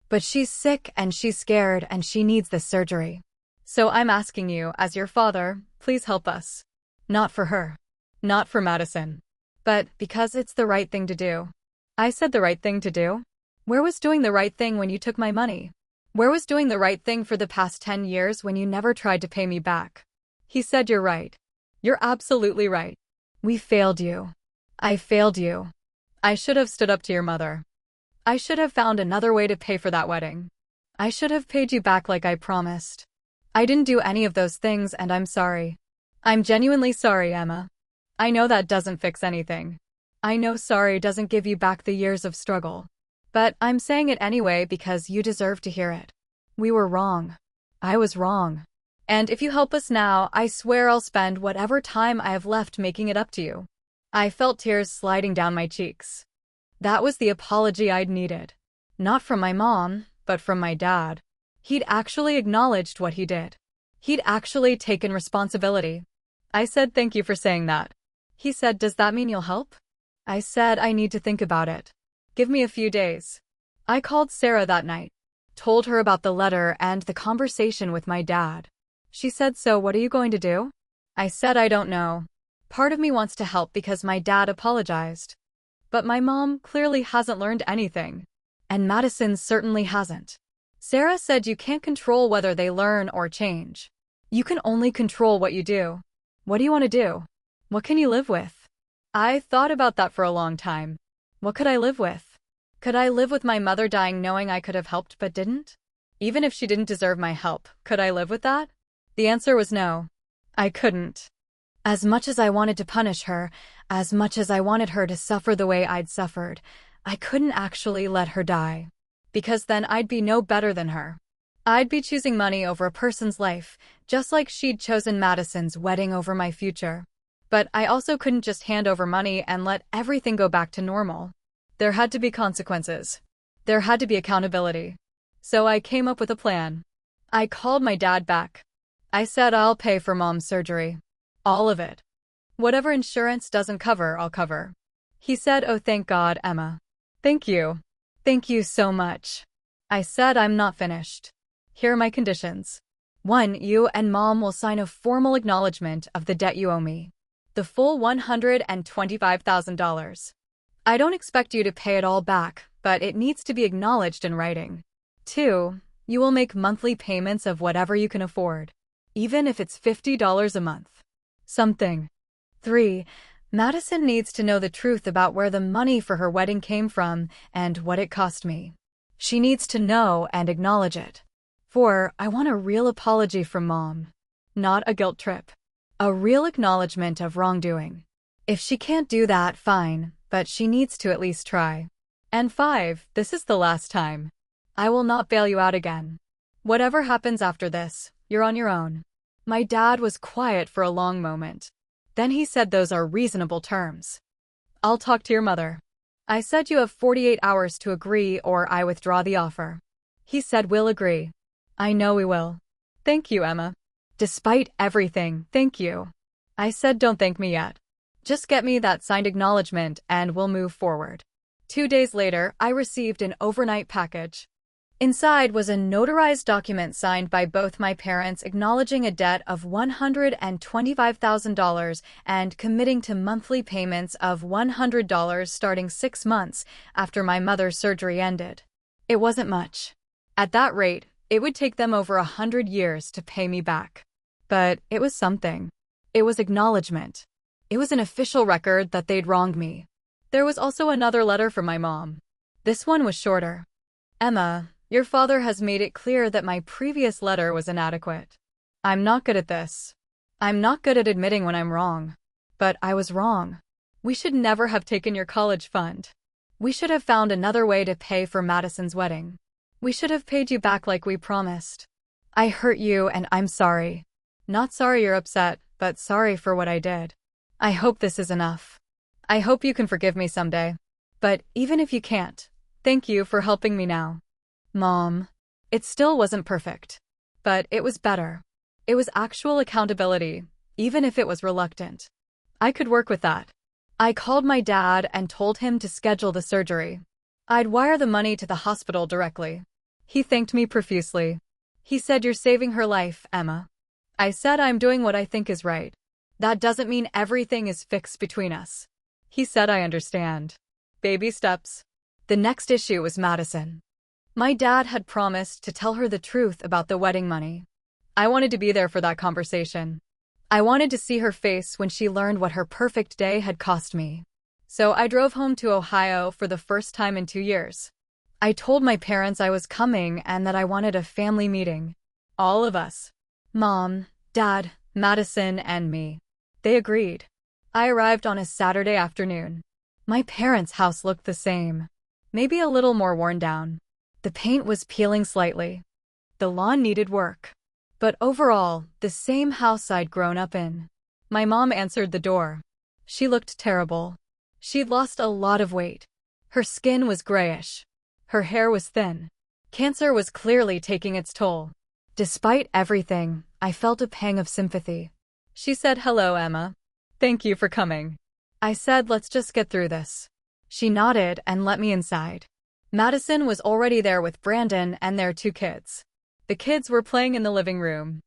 Speaker 1: But she's sick and she's scared and she needs this surgery. So I'm asking you, as your father, please help us. Not for her. Not for Madison. But because it's the right thing to do." I said, "The right thing to do? Where was doing the right thing when you took my money? Where was doing the right thing for the past 10 years when you never tried to pay me back?" He said, "You're right. You're absolutely right. We failed you. I failed you. I should have stood up to your mother. I should have found another way to pay for that wedding. I should have paid you back like I promised. I didn't do any of those things and I'm sorry. I'm genuinely sorry, Emma. I know that doesn't fix anything. I know sorry doesn't give you back the years of struggle. But I'm saying it anyway because you deserve to hear it. We were wrong. I was wrong. And if you help us now, I swear I'll spend whatever time I have left making it up to you." I felt tears sliding down my cheeks. That was the apology I'd needed. Not from my mom, but from my dad. He'd actually acknowledged what he did. He'd actually taken responsibility. I said, "Thank you for saying that." He said, "Does that mean you'll help?" I said, "I need to think about it. Give me a few days." I called Sarah that night, told her about the letter and the conversation with my dad. She said, "So what are you going to do?" I said, "I don't know. Part of me wants to help because my dad apologized. But my mom clearly hasn't learned anything. And Madison certainly hasn't." Sarah said, "You can't control whether they learn or change. You can only control what you do. What do you want to do? What can you live with?" I thought about that for a long time. What could I live with? Could I live with my mother dying knowing I could have helped but didn't? Even if she didn't deserve my help, could I live with that? The answer was no. I couldn't. As much as I wanted to punish her, as much as I wanted her to suffer the way I'd suffered, I couldn't actually let her die. Because then I'd be no better than her. I'd be choosing money over a person's life, just like she'd chosen Madison's wedding over my future. But I also couldn't just hand over money and let everything go back to normal. There had to be consequences. There had to be accountability. So I came up with a plan. I called my dad back. I said, "I'll pay for Mom's surgery. All of it. Whatever insurance doesn't cover, I'll cover." He said, "Oh, thank God, Emma. Thank you. Thank you so much." I said, "I'm not finished. Here are my conditions. 1. You and Mom will sign a formal acknowledgement of the debt you owe me. The full $125,000. I don't expect you to pay it all back, but it needs to be acknowledged in writing. 2. You will make monthly payments of whatever you can afford, even if it's $50 a month. Something. 3. Madison needs to know the truth about where the money for her wedding came from and what it cost me. She needs to know and acknowledge it. 4. I want a real apology from Mom. Not a guilt trip. A real acknowledgement of wrongdoing. If she can't do that, fine, but she needs to at least try. And 5. This is the last time. I will not bail you out again. Whatever happens after this, you're on your own." My dad was quiet for a long moment. Then he said, "Those are reasonable terms. I'll talk to your mother." I said, "You have 48 hours to agree or I withdraw the offer." He said, "We'll agree." I know we will. Thank you, Emma. Despite everything, thank you. I said, "Don't thank me yet. Just get me that signed acknowledgement and we'll move forward." 2 days later, I received an overnight package. Inside was a notarized document signed by both my parents acknowledging a debt of $125,000 and committing to monthly payments of $100 starting 6 months after my mother's surgery ended. It wasn't much. At that rate, it would take them over 100 years to pay me back. But it was something. It was acknowledgement. It was an official record that they'd wronged me. There was also another letter from my mom. This one was shorter. "Emma, your father has made it clear that my previous letter was inadequate. I'm not good at this. I'm not good at admitting when I'm wrong. But I was wrong. We should never have taken your college fund. We should have found another way to pay for Madison's wedding. We should have paid you back like we promised. I hurt you and I'm sorry. Not sorry you're upset, but sorry for what I did. I hope this is enough. I hope you can forgive me someday. But even if you can't, thank you for helping me now. Mom. It still wasn't perfect. But it was better. It was actual accountability, even if it was reluctant. I could work with that. I called my dad and told him to schedule the surgery. I'd wire the money to the hospital directly. He thanked me profusely. He said, "You're saving her life, Emma." I said, "I'm doing what I think is right. That doesn't mean everything is fixed between us." He said, "I understand. Baby steps." The next issue was Madison. My dad had promised to tell her the truth about the wedding money. I wanted to be there for that conversation. I wanted to see her face when she learned what her perfect day had cost me. So I drove home to Ohio for the first time in 2 years. I told my parents I was coming and that I wanted a family meeting. All of us. Mom, Dad, Madison, and me. They agreed. I arrived on a Saturday afternoon. My parents' house looked the same. Maybe a little more worn down. The paint was peeling slightly. The lawn needed work. But overall, the same house I'd grown up in. My mom answered the door. She looked terrible. She'd lost a lot of weight. Her skin was grayish. Her hair was thin. Cancer was clearly taking its toll. Despite everything, I felt a pang of sympathy. She said, "Hello, Emma. Thank you for coming." I said, "Let's just get through this." She nodded and let me inside. Madison was already there with Brandon and their 2 kids. The kids were playing in the living room.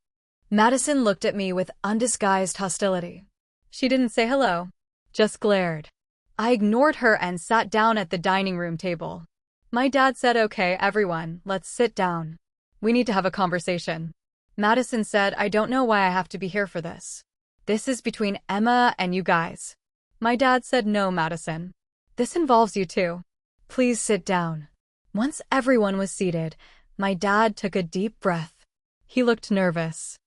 Speaker 1: Madison looked at me with undisguised hostility. She didn't say hello, just glared. I ignored her and sat down at the dining room table. My dad said, "Okay, everyone, let's sit down. We need to have a conversation." Madison said, "I don't know why I have to be here for this. This is between Emma and you guys." My dad said, "No, Madison. This involves you too. Please sit down." Once everyone was seated, my dad took a deep breath. He looked nervous.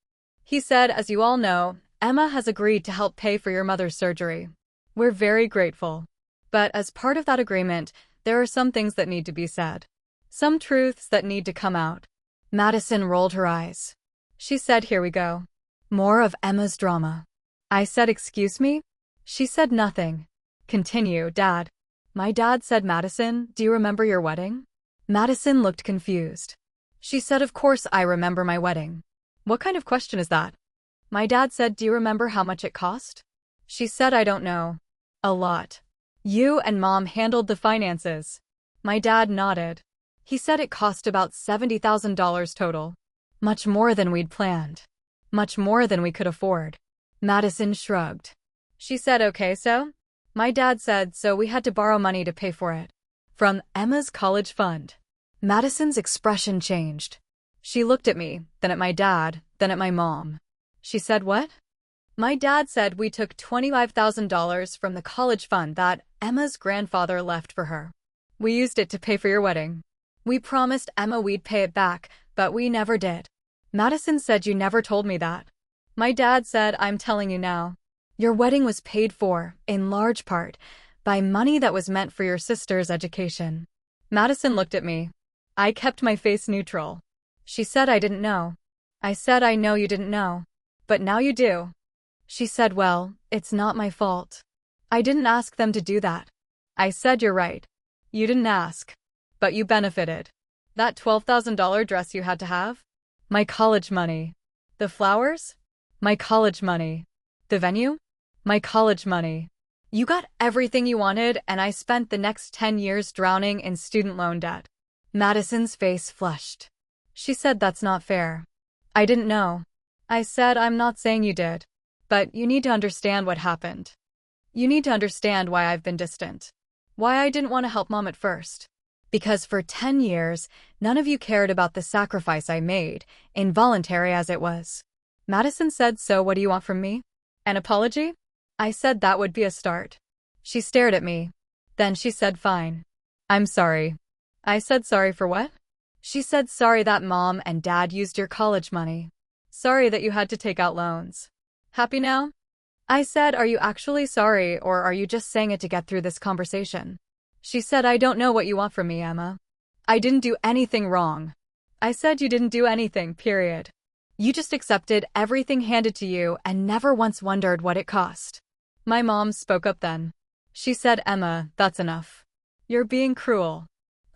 Speaker 1: He said, "As you all know, Emma has agreed to help pay for your mother's surgery. We're very grateful. But as part of that agreement, there are some things that need to be said. Some truths that need to come out." Madison rolled her eyes. She said, "Here we go. More of Emma's drama." I said, "Excuse me?" She said nothing. "Continue, Dad." My dad said, "Madison, do you remember your wedding?" Madison looked confused. She said, "Of course I remember my wedding." "What kind of question is that?" My dad said, "Do you remember how much it cost?" She said, "I don't know." "A lot. You and Mom handled the finances." My dad nodded. He said it cost about $70,000 total. Much more than we'd planned. Much more than we could afford. Madison shrugged. She said, "Okay, so?" My dad said, "So we had to borrow money to pay for it. From Emma's college fund." Madison's expression changed. She looked at me, then at my dad, then at my mom. She said, "What?" My dad said, "We took $25,000 from the college fund that Emma's grandfather left for her. We used it to pay for your wedding. We promised Emma we'd pay it back, but we never did." Madison said, "You never told me that." My dad said, "I'm telling you now. Your wedding was paid for, in large part, by money that was meant for your sister's education." Madison looked at me. I kept my face neutral. She said, "I didn't know." I said, "I know you didn't know. But now you do." She said, "Well, it's not my fault. I didn't ask them to do that." I said, "You're right. You didn't ask. But you benefited. That $12,000 dress you had to have? My college money. The flowers? My college money. The venue? My college money. You got everything you wanted, and I spent the next 10 years drowning in student loan debt." Madison's face flushed. She said, "That's not fair." I didn't know. I said, "I'm not saying you did. But you need to understand what happened. You need to understand why I've been distant. Why I didn't want to help Mom at first. Because for 10 years, none of you cared about the sacrifice I made, involuntary as it was." Madison said, "So what do you want from me? An apology?" I said that would be a start. She stared at me. Then she said, "Fine. I'm sorry." I said, "Sorry for what?" She said, "Sorry that Mom and Dad used your college money. Sorry that you had to take out loans. Happy now?" I said, "Are you actually sorry, or are you just saying it to get through this conversation?" She said, "I don't know what you want from me, Emma. I didn't do anything wrong. I said you didn't do anything, period. You just accepted everything handed to you and never once wondered what it cost. My mom spoke up then. She said, Emma, that's enough. You're being cruel.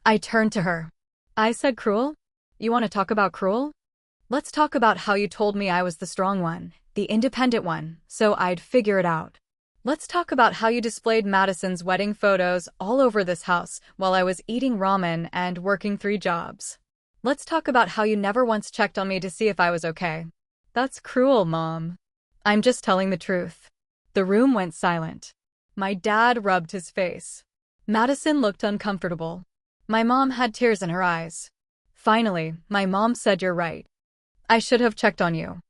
Speaker 1: I turned to her. I said, cruel? You want to talk about cruel? Let's talk about how you told me I was the strong one, the independent one, so I'd figure it out. Let's talk about how you displayed Madison's wedding photos all over this house while I was eating ramen and working 3 jobs. Let's talk about how you never once checked on me to see if I was okay. That's cruel, Mom. I'm just telling the truth. The room went silent. My dad rubbed his face. Madison looked uncomfortable. My mom had tears in her eyes. Finally, my mom said, you're right. I should have checked on you.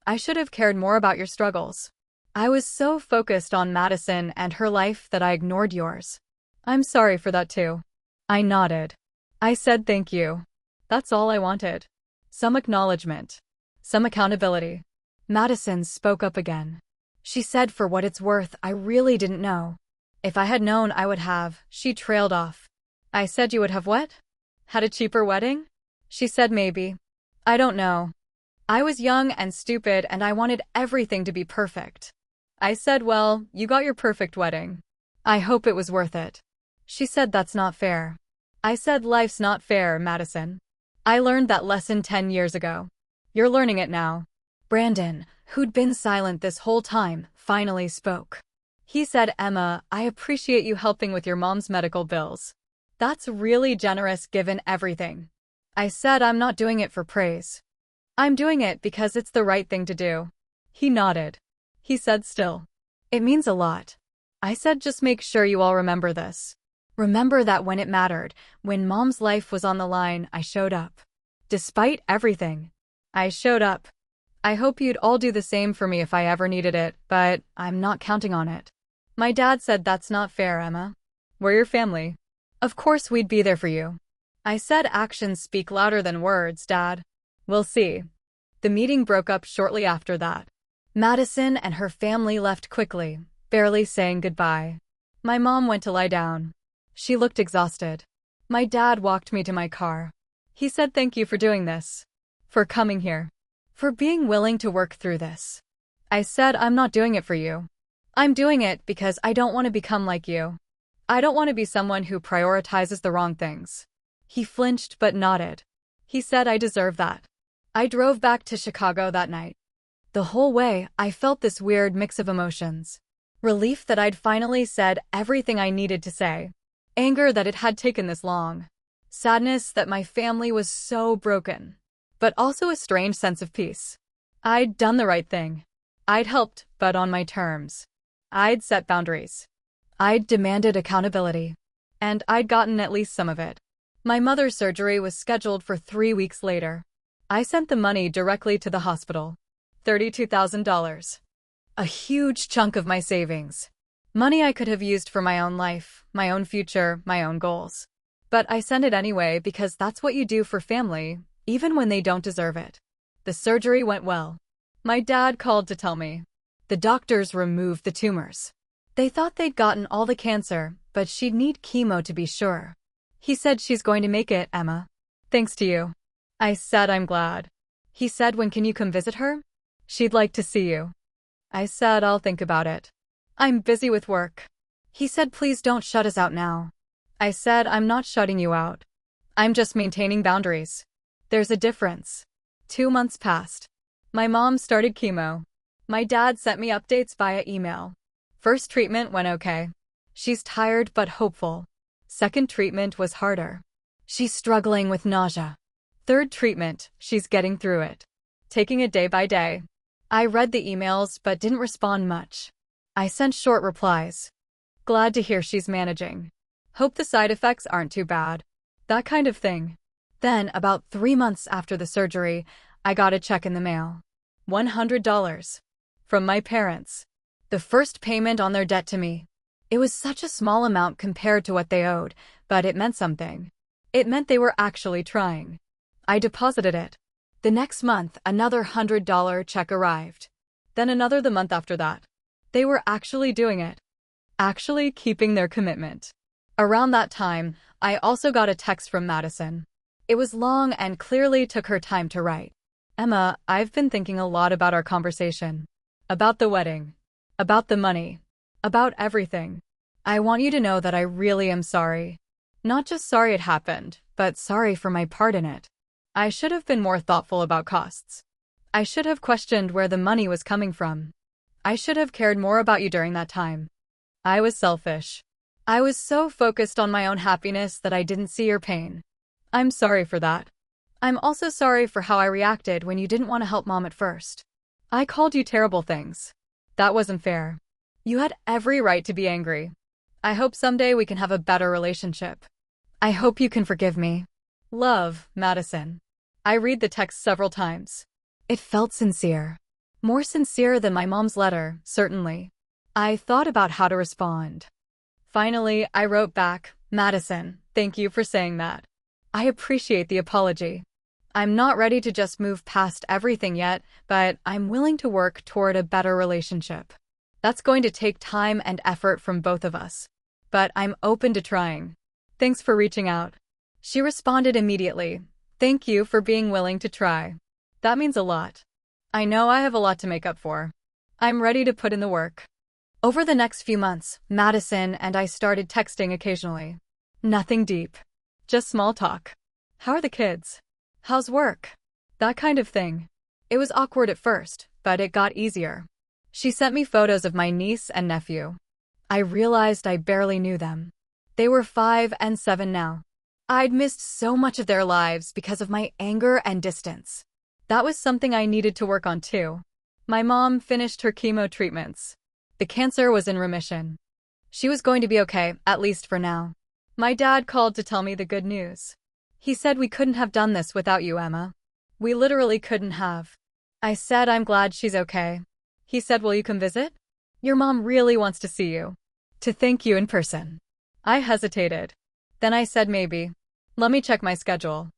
Speaker 1: I should have cared more about your struggles. I was so focused on Madison and her life that I ignored yours. I'm sorry for that too. I nodded. I said thank you. That's all I wanted. Some acknowledgement. Some accountability. Madison spoke up again. She said, for what it's worth, I really didn't know. If I had known, I would have. She trailed off. I said, you would have what? Had a cheaper wedding? She said, maybe. I don't know. I was young and stupid and I wanted everything to be perfect. I said, well, you got your perfect wedding. I hope it was worth it. She said, that's not fair. I said, life's not fair, Madison. I learned that lesson 10 years ago. You're learning it now. Brandon, who'd been silent this whole time, finally spoke. He said, Emma, I appreciate you helping with your mom's medical bills. That's really generous given everything. I said, I'm not doing it for praise. I'm doing it because it's the right thing to do. He nodded. He said, still. It means a lot. I said, just make sure you all remember this. Remember that when it mattered, when Mom's life was on the line, I showed up. Despite everything, I showed up. I hope you'd all do the same for me if I ever needed it, but I'm not counting on it. My dad said, that's not fair, Emma. We're your family. Of course we'd be there for you. I said, actions speak louder than words, Dad. We'll see. The meeting broke up shortly after that. Madison and her family left quickly, barely saying goodbye. My mom went to lie down. She looked exhausted. My dad walked me to my car. He said, thank you for doing this. For coming here. For being willing to work through this. I said, I'm not doing it for you. I'm doing it because I don't want to become like you. I don't want to be someone who prioritizes the wrong things. He flinched but nodded. He said, I deserve that. I drove back to Chicago that night. The whole way, I felt this weird mix of emotions. Relief that I'd finally said everything I needed to say. Anger that it had taken this long. Sadness that my family was so broken. But also a strange sense of peace. I'd done the right thing. I'd helped, but on my terms. I'd set boundaries. I'd demanded accountability. And I'd gotten at least some of it. My mother's surgery was scheduled for 3 weeks later. I sent the money directly to the hospital. $32,000. A huge chunk of my savings. Money I could have used for my own life, my own future, my own goals. But I sent it anyway because that's what you do for family, even when they don't deserve it. The surgery went well. My dad called to tell me. The doctors removed the tumors. They thought they'd gotten all the cancer, but she'd need chemo to be sure. He said, she's going to make it, Emma. Thanks to you. I said, I'm glad. He said, when can you come visit her? She'd like to see you. I said, I'll think about it. I'm busy with work. He said, please don't shut us out now. I said, I'm not shutting you out. I'm just maintaining boundaries. There's a difference. 2 months passed. My mom started chemo. My dad sent me updates via email. First treatment went okay. She's tired but hopeful. Second treatment was harder. She's struggling with nausea. Third treatment, she's getting through it. Taking it day by day. I read the emails but didn't respond much. I sent short replies. Glad to hear she's managing. Hope the side effects aren't too bad. That kind of thing. Then, about 3 months after the surgery, I got a check in the mail. $100. From my parents. The first payment on their debt to me. It was such a small amount compared to what they owed, but it meant something. It meant they were actually trying. I deposited it. The next month, another $100 check arrived. Then another the month after that. They were actually doing it. Actually keeping their commitment. Around that time, I also got a text from Madison. It was long and clearly took her time to write. Emma, I've been thinking a lot about our conversation. About the wedding. About the money. About everything. I want you to know that I really am sorry. Not just sorry it happened, but sorry for my part in it. I should have been more thoughtful about costs. I should have questioned where the money was coming from. I should have cared more about you during that time. I was selfish. I was so focused on my own happiness that I didn't see your pain. I'm sorry for that. I'm also sorry for how I reacted when you didn't want to help Mom at first. I called you terrible things. That wasn't fair. You had every right to be angry. I hope someday we can have a better relationship. I hope you can forgive me. Love, Madison. I read the text several times. It felt sincere. More sincere than my mom's letter, certainly. I thought about how to respond. Finally, I wrote back, Madison, thank you for saying that. I appreciate the apology. I'm not ready to just move past everything yet, but I'm willing to work toward a better relationship. That's going to take time and effort from both of us. But I'm open to trying. Thanks for reaching out. She responded immediately. Thank you for being willing to try. That means a lot. I know I have a lot to make up for. I'm ready to put in the work. Over the next few months, Madison and I started texting occasionally. Nothing deep. Just small talk. How are the kids? How's work? That kind of thing. It was awkward at first, but it got easier. She sent me photos of my niece and nephew. I realized I barely knew them. They were 5 and 7 now. I'd missed so much of their lives because of my anger and distance. That was something I needed to work on too. My mom finished her chemo treatments. The cancer was in remission. She was going to be okay, at least for now. My dad called to tell me the good news. He said we couldn't have done this without you, Emma. We literally couldn't have. I said I'm glad she's okay. He said, will you come visit? Your mom really wants to see you. To thank you in person. I hesitated. Then I said maybe. Let me check my schedule.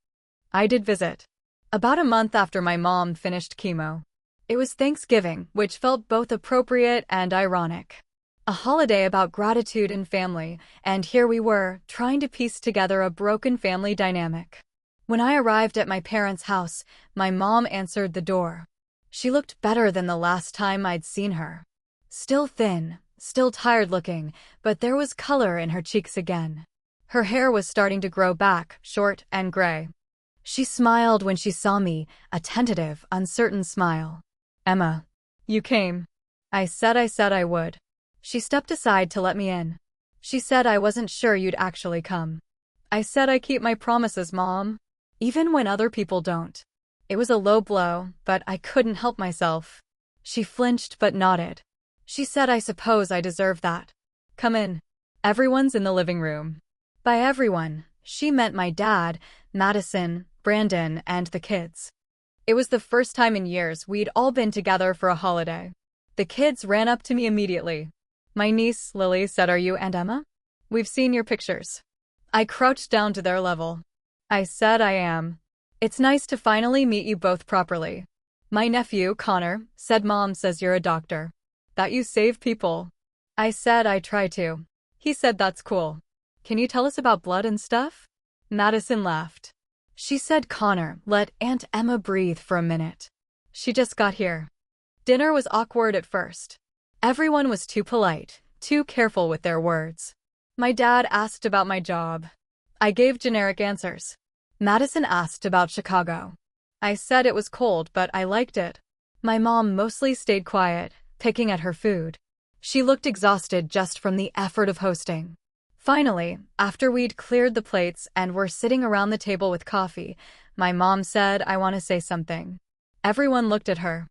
Speaker 1: I did visit. About a month after my mom finished chemo. It was Thanksgiving, which felt both appropriate and ironic. A holiday about gratitude and family, and here we were, trying to piece together a broken family dynamic. When I arrived at my parents' house, my mom answered the door. She looked better than the last time I'd seen her. Still thin, still tired-looking, but there was color in her cheeks again. Her hair was starting to grow back, short and gray. She smiled when she saw me, a tentative, uncertain smile. Emma, you came. I said I would. She stepped aside to let me in. She said I wasn't sure you'd actually come. I said I keep my promises, Mom. Even when other people don't. It was a low blow, but I couldn't help myself. She flinched but nodded. She said I suppose I deserve that. Come in. Everyone's in the living room. By everyone, she meant my dad, Madison, Brandon, and the kids. It was the first time in years we'd all been together for a holiday. The kids ran up to me immediately. My niece, Lily, said, are you and Emma? We've seen your pictures. I crouched down to their level. I said I am. It's nice to finally meet you both properly. My nephew, Connor, said Mom says you're a doctor. That you save people. I said I try to. He said that's cool. Can you tell us about blood and stuff? Madison laughed. She said, Connor, let Aunt Emma breathe for a minute. She just got here. Dinner was awkward at first. Everyone was too polite, too careful with their words. My dad asked about my job. I gave generic answers. Madison asked about Chicago. I said it was cold, but I liked it. My mom mostly stayed quiet, picking at her food. She looked exhausted just from the effort of hosting. Finally, after we'd cleared the plates and were sitting around the table with coffee, my mom said, I want to say something. Everyone looked at her.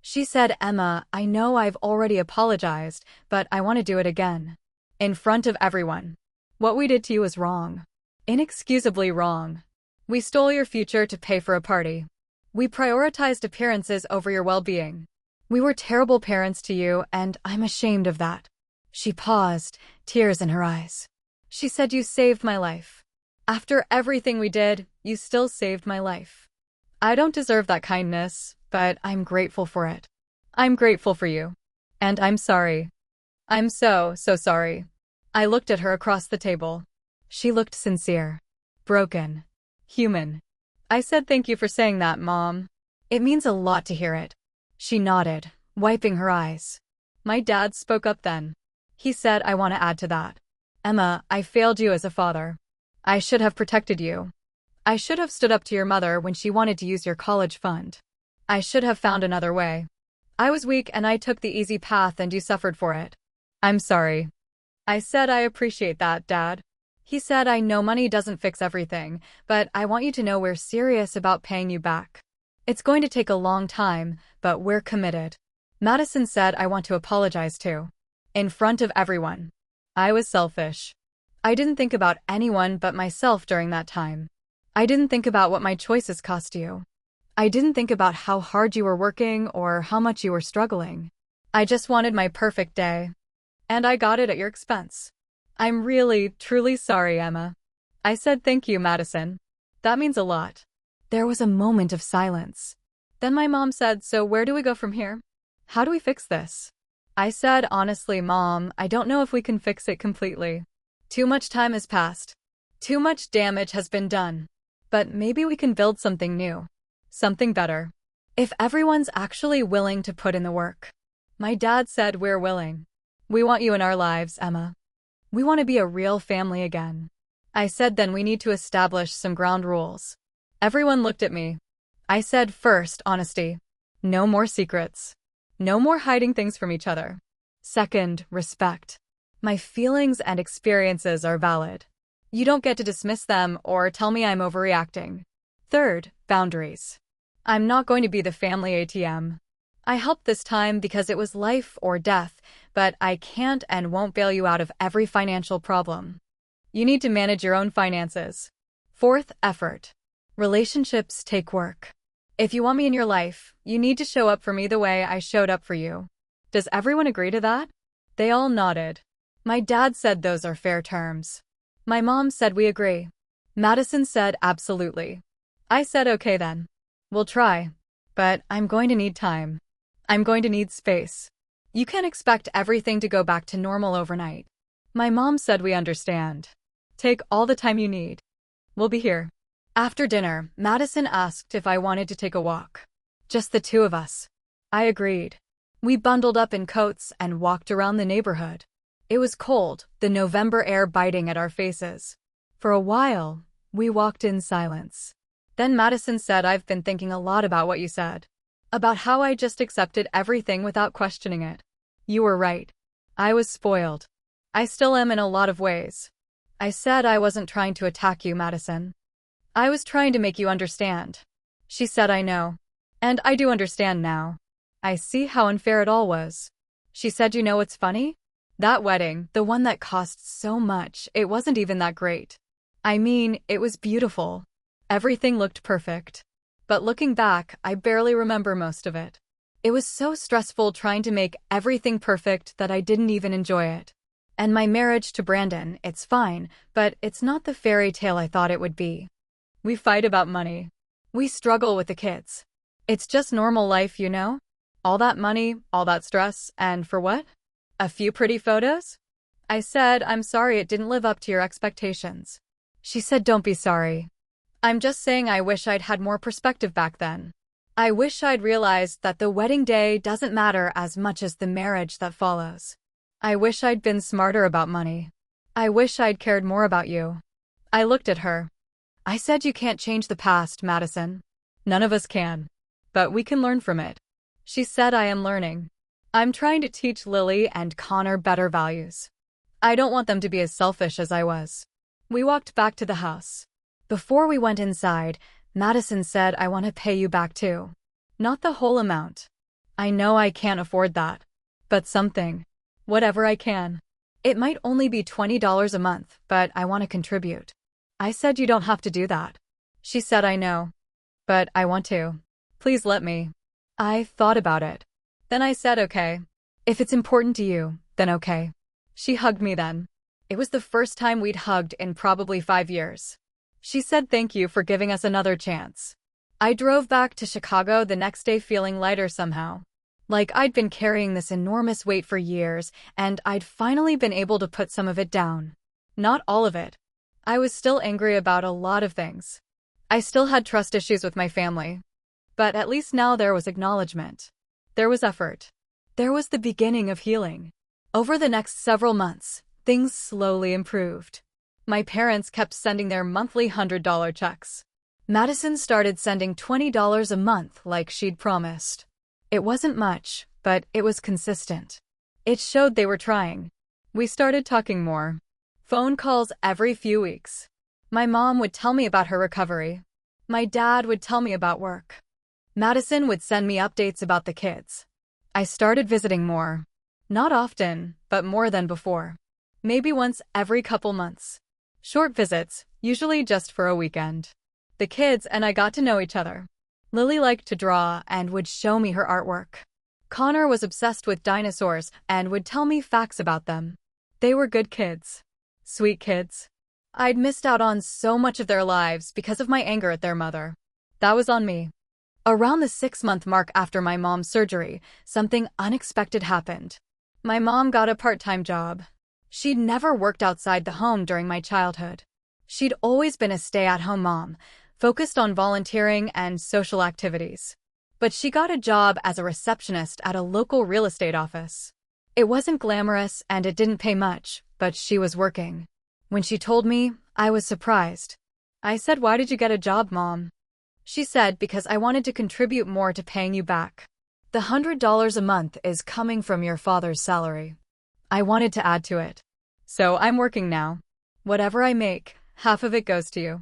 Speaker 1: She said, Emma, I know I've already apologized, but I want to do it again. In front of everyone. What we did to you was wrong. Inexcusably wrong. We stole your future to pay for a party. We prioritized appearances over your well-being. We were terrible parents to you, and I'm ashamed of that. She paused, tears in her eyes. She said, you saved my life. After everything we did, you still saved my life. I don't deserve that kindness, but I'm grateful for it. I'm grateful for you. And I'm sorry. I'm so sorry. I looked at her across the table. She looked sincere. Broken. Human. I said thank you for saying that, Mom. It means a lot to hear it. She nodded, wiping her eyes. My dad spoke up then. He said, I want to add to that. Emma, I failed you as a father. I should have protected you. I should have stood up to your mother when she wanted to use your college fund. I should have found another way. I was weak and I took the easy path and you suffered for it. I'm sorry. I said I appreciate that, Dad. He said I know money doesn't fix everything, but I want you to know we're serious about paying you back. It's going to take a long time, but we're committed. Madison said I want to apologize too. In front of everyone. I was selfish. I didn't think about anyone but myself during that time. I didn't think about what my choices cost you. I didn't think about how hard you were working or how much you were struggling. I just wanted my perfect day. And I got it at your expense. I'm really, truly sorry, Emma. I said thank you, Madison. That means a lot. There was a moment of silence. Then my mom said, so where do we go from here? How do we fix this? I said, honestly, Mom, I don't know if we can fix it completely. Too much time has passed. Too much damage has been done. But maybe we can build something new. Something better. If everyone's actually willing to put in the work. My dad said, we're willing. We want you in our lives, Emma. We want to be a real family again. I said, then we need to establish some ground rules. Everyone looked at me. I said, first, honesty. No more secrets. No more hiding things from each other. Second, respect. My feelings and experiences are valid. You don't get to dismiss them or tell me I'm overreacting. Third, boundaries. I'm not going to be the family ATM. I helped this time because it was life or death, but I can't and won't bail you out of every financial problem. You need to manage your own finances. Fourth, effort. Relationships take work. If you want me in your life, you need to show up for me the way I showed up for you. Does everyone agree to that? They all nodded. My dad said those are fair terms. My mom said we agree. Madison said absolutely. I said okay then. We'll try. But I'm going to need time. I'm going to need space. You can't expect everything to go back to normal overnight. My mom said we understand. Take all the time you need. We'll be here. After dinner, Madison asked if I wanted to take a walk. Just the two of us. I agreed. We bundled up in coats and walked around the neighborhood. It was cold, the November air biting at our faces. For a while, we walked in silence. Then Madison said, I've been thinking a lot about what you said. About how I just accepted everything without questioning it. You were right. I was spoiled. I still am in a lot of ways. I said I wasn't trying to attack you, Madison. I was trying to make you understand. She said, I know. And I do understand now. I see how unfair it all was. She said, you know what's funny? That wedding, the one that cost so much, it wasn't even that great. I mean, it was beautiful. Everything looked perfect. But looking back, I barely remember most of it. It was so stressful trying to make everything perfect that I didn't even enjoy it. And my marriage to Brandon, it's fine, but it's not the fairy tale I thought it would be. We fight about money. We struggle with the kids. It's just normal life, you know? All that money, all that stress, and for what? A few pretty photos? I said, I'm sorry it didn't live up to your expectations. She said, don't be sorry. I'm just saying I wish I'd had more perspective back then. I wish I'd realized that the wedding day doesn't matter as much as the marriage that follows. I wish I'd been smarter about money. I wish I'd cared more about you. I looked at her. I said, you can't change the past, Madison. None of us can. But we can learn from it. She said, I am learning. I'm trying to teach Lily and Connor better values. I don't want them to be as selfish as I was. We walked back to the house. Before we went inside, Madison said, I want to pay you back too. Not the whole amount. I know I can't afford that. But something. Whatever I can. It might only be $20 a month, but I want to contribute. I said, you don't have to do that. She said, I know. But I want to. Please let me. I thought about it. Then I said, okay. If it's important to you, then okay. She hugged me then. It was the first time we'd hugged in probably 5 years. She said, thank you for giving us another chance. I drove back to Chicago the next day feeling lighter somehow. Like I'd been carrying this enormous weight for years, and I'd finally been able to put some of it down. Not all of it. I was still angry about a lot of things. I still had trust issues with my family. But at least now there was acknowledgement. There was effort. There was the beginning of healing. Over the next several months, things slowly improved. My parents kept sending their monthly $100 checks. Madison started sending $20 a month like she'd promised. It wasn't much, but it was consistent. It showed they were trying. We started talking more. Phone calls every few weeks. My mom would tell me about her recovery. My dad would tell me about work. Madison would send me updates about the kids. I started visiting more. Not often, but more than before. Maybe once every couple months. Short visits, usually just for a weekend. The kids and I got to know each other. Lily liked to draw and would show me her artwork. Connor was obsessed with dinosaurs and would tell me facts about them. They were good kids. Sweet kids. I'd missed out on so much of their lives because of my anger at their mother. That was on me. Around the 6-month mark after my mom's surgery, something unexpected happened. My mom got a part-time job. She'd never worked outside the home during my childhood. She'd always been a stay-at-home mom, focused on volunteering and social activities. But she got a job as a receptionist at a local real estate office. It wasn't glamorous and it didn't pay much, but she was working. When she told me, I was surprised. I said, "Why did you get a job, Mom?" She said, "Because I wanted to contribute more to paying you back. The $100 a month is coming from your father's salary." I wanted to add to it. "So I'm working now. Whatever I make, half of it goes to you."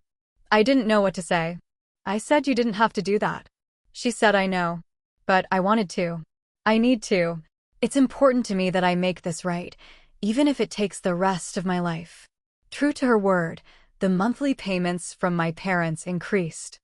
Speaker 1: I didn't know what to say. I said, "You didn't have to do that." She said, "I know. But I wanted to. I need to. It's important to me that I make this right, even if it takes the rest of my life." True to her word, the monthly payments from my parents increased.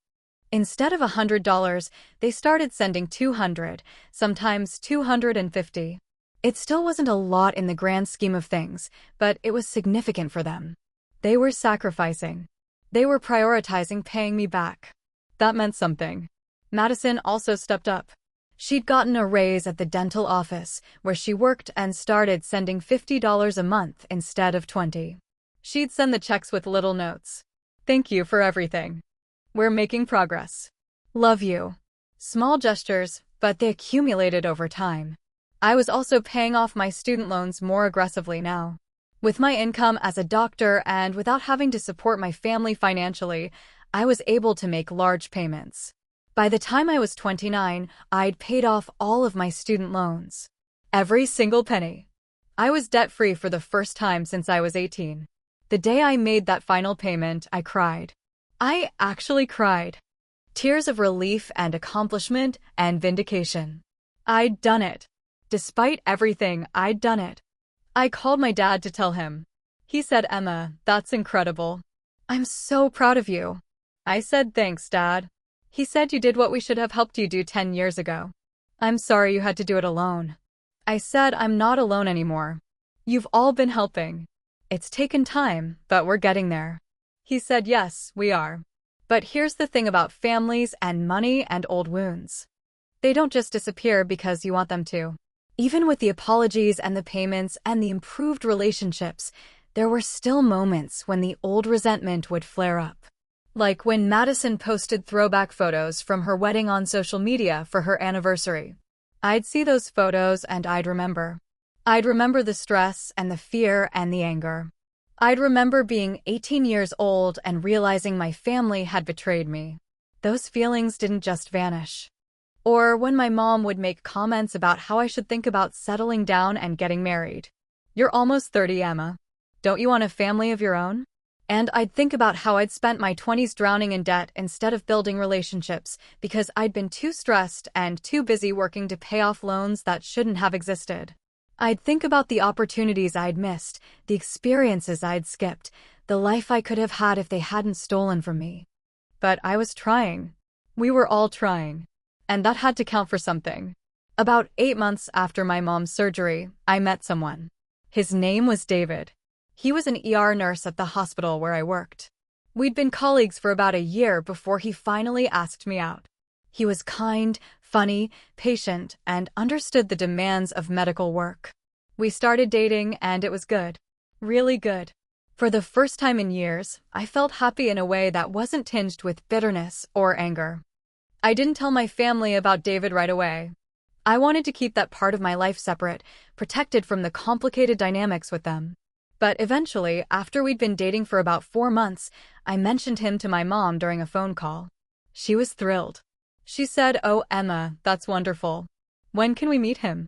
Speaker 1: Instead of $100, they started sending $200, sometimes $250. It still wasn't a lot in the grand scheme of things, but it was significant for them. They were sacrificing. They were prioritizing paying me back. That meant something. Madison also stepped up. She'd gotten a raise at the dental office, where she worked, and started sending $50 a month instead of $20. She'd send the checks with little notes. "Thank you for everything. We're making progress. Love you." Small gestures, but they accumulated over time. I was also paying off my student loans more aggressively now. With my income as a doctor and without having to support my family financially, I was able to make large payments. By the time I was 29, I'd paid off all of my student loans. Every single penny. I was debt-free for the first time since I was 18. The day I made that final payment, I cried. I actually cried. Tears of relief and accomplishment and vindication. I'd done it. Despite everything, I'd done it. I called my dad to tell him. He said, "Emma, that's incredible. I'm so proud of you." I said, "Thanks, Dad." He said, "You did what we should have helped you do 10 years ago. I'm sorry you had to do it alone." I said, "I'm not alone anymore. You've all been helping. It's taken time, but we're getting there." He said, "Yes, we are. But here's the thing about families and money and old wounds. They don't just disappear because you want them to." Even with the apologies and the payments and the improved relationships, there were still moments when the old resentment would flare up. Like when Madison posted throwback photos from her wedding on social media for her anniversary. I'd see those photos and I'd remember. I'd remember the stress and the fear and the anger. I'd remember being 18 years old and realizing my family had betrayed me. Those feelings didn't just vanish. Or when my mom would make comments about how I should think about settling down and getting married. "You're almost 30, Emma. Don't you want a family of your own?" And I'd think about how I'd spent my 20s drowning in debt instead of building relationships because I'd been too stressed and too busy working to pay off loans that shouldn't have existed. I'd think about the opportunities I'd missed, the experiences I'd skipped, the life I could have had if they hadn't stolen from me. But I was trying. We were all trying. And that had to count for something. About 8 months after my mom's surgery, I met someone. His name was David. He was an ER nurse at the hospital where I worked. We'd been colleagues for about a year before he finally asked me out. He was kind, funny, patient, and understood the demands of medical work. We started dating and it was good. Really good. For the first time in years, I felt happy in a way that wasn't tinged with bitterness or anger. I didn't tell my family about David right away. I wanted to keep that part of my life separate, protected from the complicated dynamics with them. But eventually, after we'd been dating for about 4 months, I mentioned him to my mom during a phone call. She was thrilled. She said, "Oh, Emma, that's wonderful. When can we meet him?"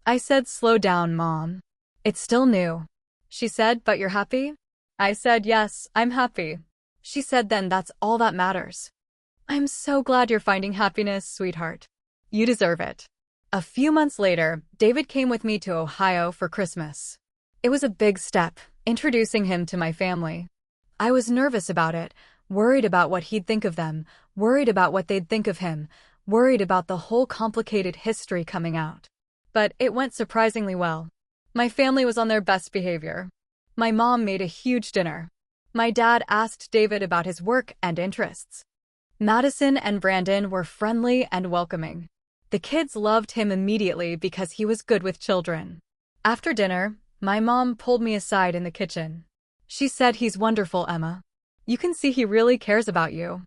Speaker 1: I said, "Slow down, Mom. It's still new." She said, "But you're happy?" I said, "Yes, I'm happy." She said, "Then that's all that matters." I'm so glad you're finding happiness, sweetheart. You deserve it. A few months later, David came with me to Ohio for Christmas. It was a big step, introducing him to my family. I was nervous about it, worried about what he'd think of them, worried about what they'd think of him, worried about the whole complicated history coming out. But it went surprisingly well. My family was on their best behavior. My mom made a huge dinner. My dad asked David about his work and interests. Madison and Brandon were friendly and welcoming. The kids loved him immediately because he was good with children. After dinner, my mom pulled me aside in the kitchen. She said, "He's wonderful, Emma. You can see he really cares about you."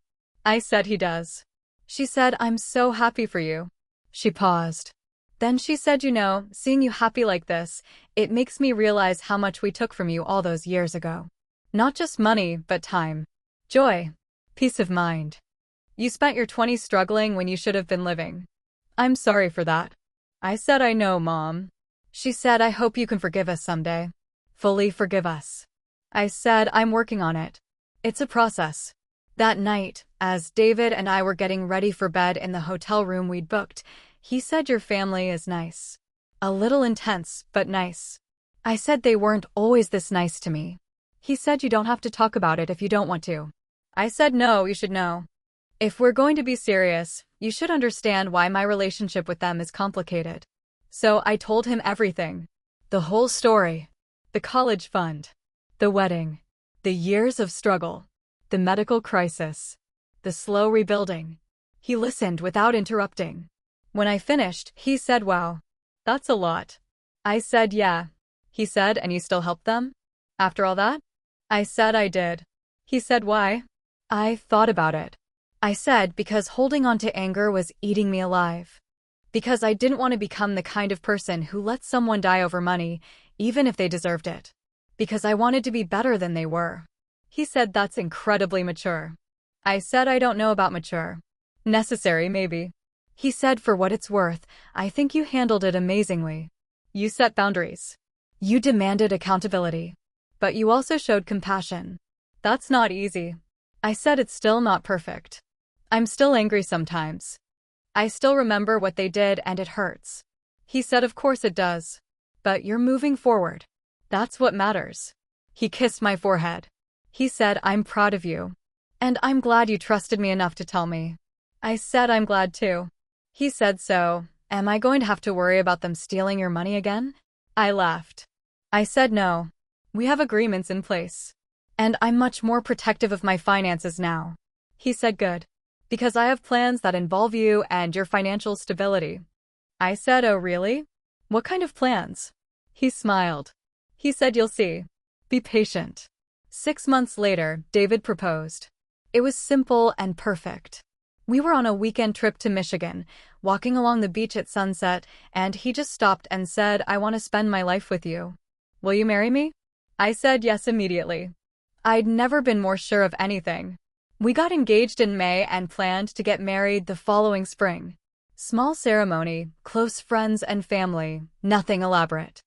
Speaker 1: I said, "He does." She said, "I'm so happy for you." She paused. Then she said, "You know, seeing you happy like this, it makes me realize how much we took from you all those years ago. Not just money, but time, joy, peace of mind. You spent your 20s struggling when you should have been living. I'm sorry for that." I said, "I know, Mom." She said, "I hope you can forgive us someday. Fully forgive us." I said, "I'm working on it. It's a process." That night, as David and I were getting ready for bed in the hotel room we'd booked, he said, "Your family is nice. A little intense, but nice." I said, "They weren't always this nice to me." He said, "You don't have to talk about it if you don't want to." I said, "No, you should know. If we're going to be serious, you should understand why my relationship with them is complicated." So I told him everything. The whole story. The college fund. The wedding. The years of struggle. The medical crisis. The slow rebuilding. He listened without interrupting. When I finished, he said, "Wow. That's a lot." I said, "Yeah." He said, "And you still help them? After all that?" I said, "I did." He said, "Why?" I thought about it. I said, "Because holding on to anger was eating me alive. Because I didn't want to become the kind of person who lets someone die over money, even if they deserved it. Because I wanted to be better than they were." He said, "That's incredibly mature." I said, "I don't know about mature. Necessary, maybe." He said, "For what it's worth, I think you handled it amazingly. You set boundaries. You demanded accountability. But you also showed compassion. That's not easy." I said, "It's still not perfect. I'm still angry sometimes. I still remember what they did and it hurts." He said, "Of course it does. But you're moving forward. That's what matters." He kissed my forehead. He said, "I'm proud of you. And I'm glad you trusted me enough to tell me." I said, "I'm glad too." He said, "So, am I going to have to worry about them stealing your money again?" I laughed. I said, "No. We have agreements in place. And I'm much more protective of my finances now." He said, "Good. Because I have plans that involve you and your financial stability." I said, "Oh, really? What kind of plans?" He smiled. He said, "You'll see. Be patient." 6 months later, David proposed. It was simple and perfect. We were on a weekend trip to Michigan, walking along the beach at sunset, and he just stopped and said, "I want to spend my life with you. Will you marry me?" I said yes immediately. I'd never been more sure of anything. We got engaged in May and planned to get married the following spring. Small ceremony, close friends and family, nothing elaborate.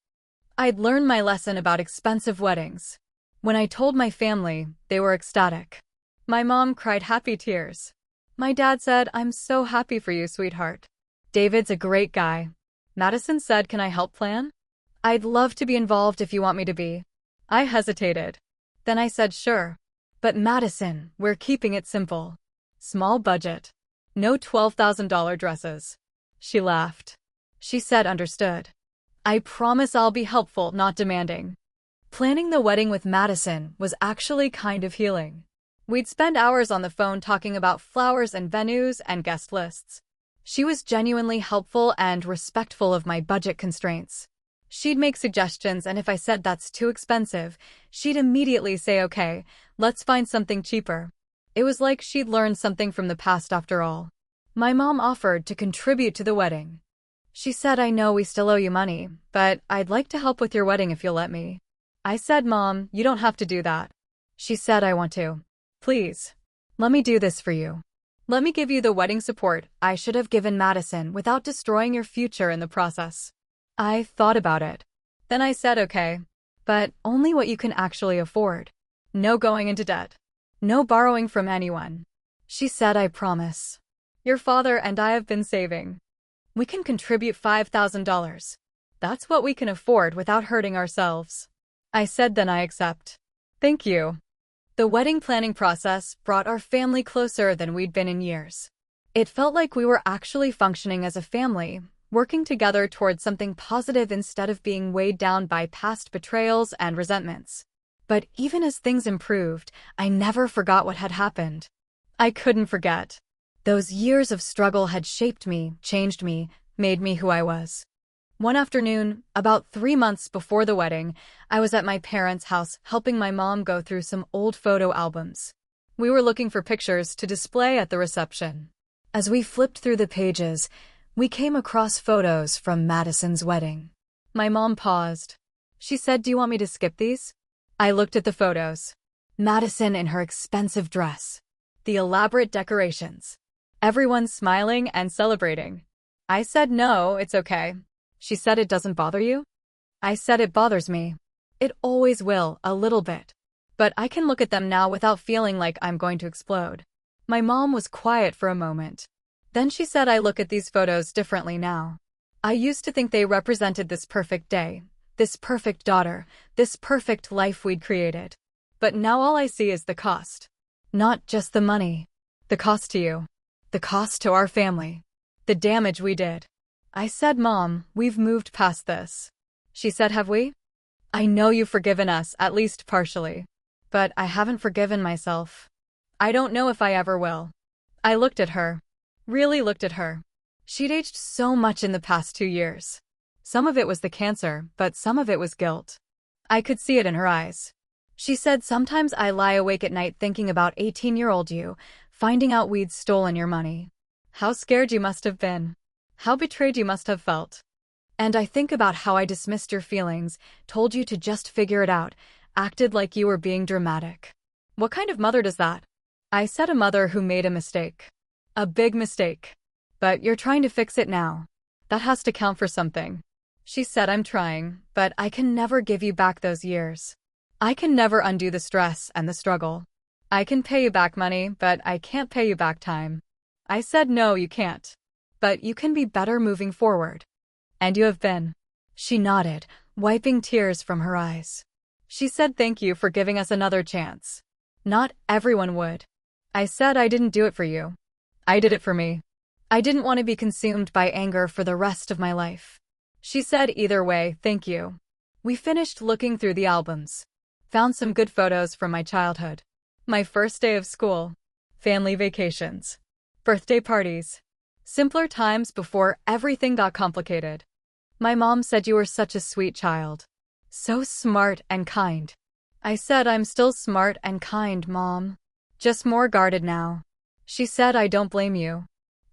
Speaker 1: I'd learned my lesson about expensive weddings. When I told my family, they were ecstatic. My mom cried happy tears. My dad said, "I'm so happy for you, sweetheart. David's a great guy." Madison said, "Can I help plan?" "I'd love to be involved if you want me to be." I hesitated. Then I said, "Sure. But Madison, we're keeping it simple. Small budget. No $12,000 dresses." She laughed. She said, "Understood. I promise I'll be helpful, not demanding." Planning the wedding with Madison was actually kind of healing. We'd spend hours on the phone talking about flowers and venues and guest lists. She was genuinely helpful and respectful of my budget constraints. She'd make suggestions, and if I said that's too expensive, she'd immediately say, okay, let's find something cheaper. It was like she'd learned something from the past after all. My mom offered to contribute to the wedding. She said, I know we still owe you money, but I'd like to help with your wedding if you'll let me. I said, Mom, you don't have to do that. She said, I want to. Please. Let me do this for you. Let me give you the wedding support I should have given Madison without destroying your future in the process. I thought about it. Then I said, okay, but only what you can actually afford. No going into debt. No borrowing from anyone. She said, I promise. Your father and I have been saving. We can contribute $5,000. That's what we can afford without hurting ourselves. I said, then I accept. Thank you. The wedding planning process brought our family closer than we'd been in years. It felt like we were actually functioning as a family, working together towards something positive instead of being weighed down by past betrayals and resentments. But even as things improved, I never forgot what had happened. I couldn't forget. Those years of struggle had shaped me, changed me, made me who I was. One afternoon, about 3 months before the wedding, I was at my parents' house helping my mom go through some old photo albums. We were looking for pictures to display at the reception. As we flipped through the pages, we came across photos from Madison's wedding. My mom paused. She said, do you want me to skip these? I looked at the photos. Madison in her expensive dress. The elaborate decorations. Everyone smiling and celebrating. I said, no, it's okay. She said, it doesn't bother you? I said, it bothers me. It always will, a little bit. But I can look at them now without feeling like I'm going to explode. My mom was quiet for a moment. Then she said, I look at these photos differently now. I used to think they represented this perfect day, this perfect daughter, this perfect life we'd created. But now all I see is the cost. Not just the money. The cost to you. The cost to our family. The damage we did. I said, Mom, we've moved past this. She said, have we? I know you've forgiven us, at least partially. But I haven't forgiven myself. I don't know if I ever will. I looked at her. Really looked at her. She'd aged so much in the past 2 years. Some of it was the cancer, but some of it was guilt. I could see it in her eyes. She said, sometimes I lie awake at night thinking about 18-year-old you, finding out we'd stolen your money. How scared you must have been. How betrayed you must have felt. And I think about how I dismissed your feelings, told you to just figure it out, acted like you were being dramatic. What kind of mother does that? I said, a mother who made a mistake. A big mistake. But you're trying to fix it now. That has to count for something. She said, I'm trying, but I can never give you back those years. I can never undo the stress and the struggle. I can pay you back money, but I can't pay you back time. I said, no, you can't. But you can be better moving forward. And you have been. She nodded, wiping tears from her eyes. She said, thank you for giving us another chance. Not everyone would. I said, I didn't do it for you. I did it for me. I didn't want to be consumed by anger for the rest of my life. She said, either way, thank you. We finished looking through the albums. Found some good photos from my childhood. My first day of school. Family vacations. Birthday parties. Simpler times before everything got complicated. My mom said, you were such a sweet child. So smart and kind. I said, I'm still smart and kind, Mom. Just more guarded now. She said, I don't blame you.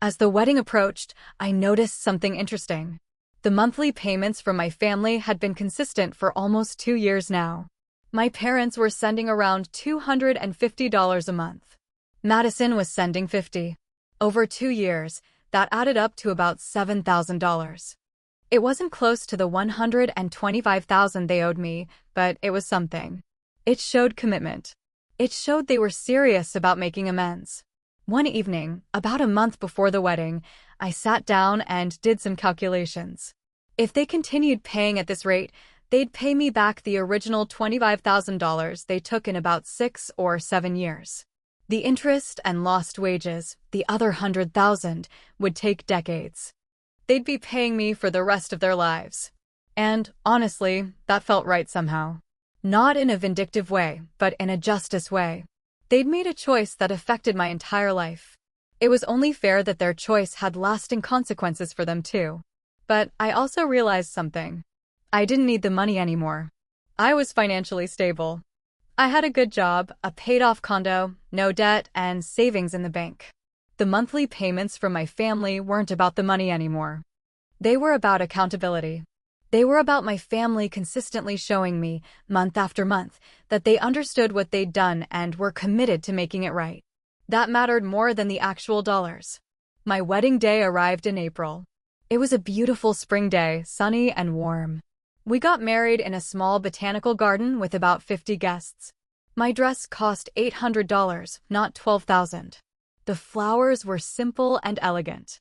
Speaker 1: As the wedding approached, I noticed something interesting. The monthly payments from my family had been consistent for almost 2 years now. My parents were sending around $250 a month. Madison was sending $50. Over 2 years, that added up to about $7,000. It wasn't close to the $125,000 they owed me, but it was something. It showed commitment. It showed they were serious about making amends. One evening, about a month before the wedding, I sat down and did some calculations. If they continued paying at this rate, they'd pay me back the original $25,000 they took in about 6 or 7 years. The interest and lost wages, the other $100,000, would take decades. They'd be paying me for the rest of their lives. And, honestly, that felt right somehow. Not in a vindictive way, but in a justice way. They'd made a choice that affected my entire life. It was only fair that their choice had lasting consequences for them too. But I also realized something. I didn't need the money anymore. I was financially stable. I had a good job, a paid-off condo, no debt, and savings in the bank. The monthly payments from my family weren't about the money anymore. They were about accountability. They were about my family consistently showing me, month after month, that they understood what they'd done and were committed to making it right. That mattered more than the actual dollars. My wedding day arrived in April. It was a beautiful spring day, sunny and warm. We got married in a small botanical garden with about 50 guests. My dress cost $800, not $12,000. The flowers were simple and elegant.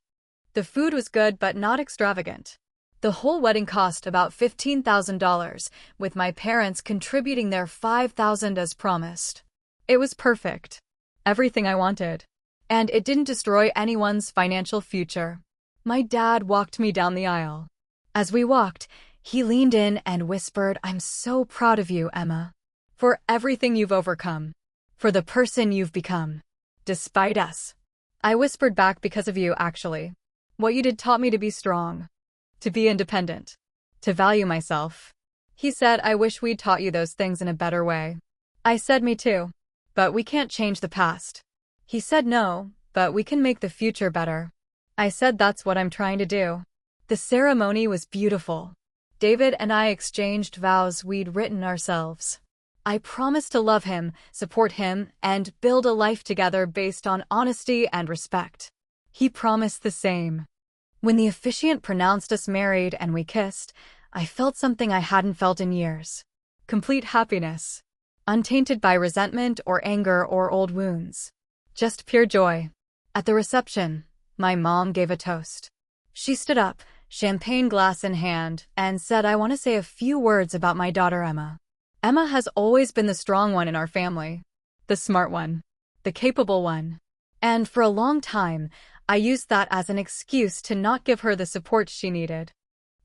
Speaker 1: The food was good but not extravagant. The whole wedding cost about $15,000, with my parents contributing their $5,000 as promised. It was perfect. Everything I wanted. And it didn't destroy anyone's financial future. My dad walked me down the aisle. As we walked, he leaned in and whispered, "I'm so proud of you, Emma. For everything you've overcome. For the person you've become. Despite us." I whispered back, "Because of you, actually. What you did taught me to be strong. To be independent. To value myself." He said, "I wish we'd taught you those things in a better way." I said, "Me too. But we can't change the past." He said, "No, but we can make the future better." I said, "That's what I'm trying to do." The ceremony was beautiful. David and I exchanged vows we'd written ourselves. I promised to love him, support him, and build a life together based on honesty and respect. He promised the same. When the officiant pronounced us married and we kissed, I felt something I hadn't felt in years. Complete happiness. Untainted by resentment or anger or old wounds. Just pure joy. At the reception, my mom gave a toast. She stood up, champagne glass in hand, and said, "I want to say a few words about my daughter Emma. Emma has always been the strong one in our family. The smart one. The capable one. And for a long time, I used that as an excuse to not give her the support she needed.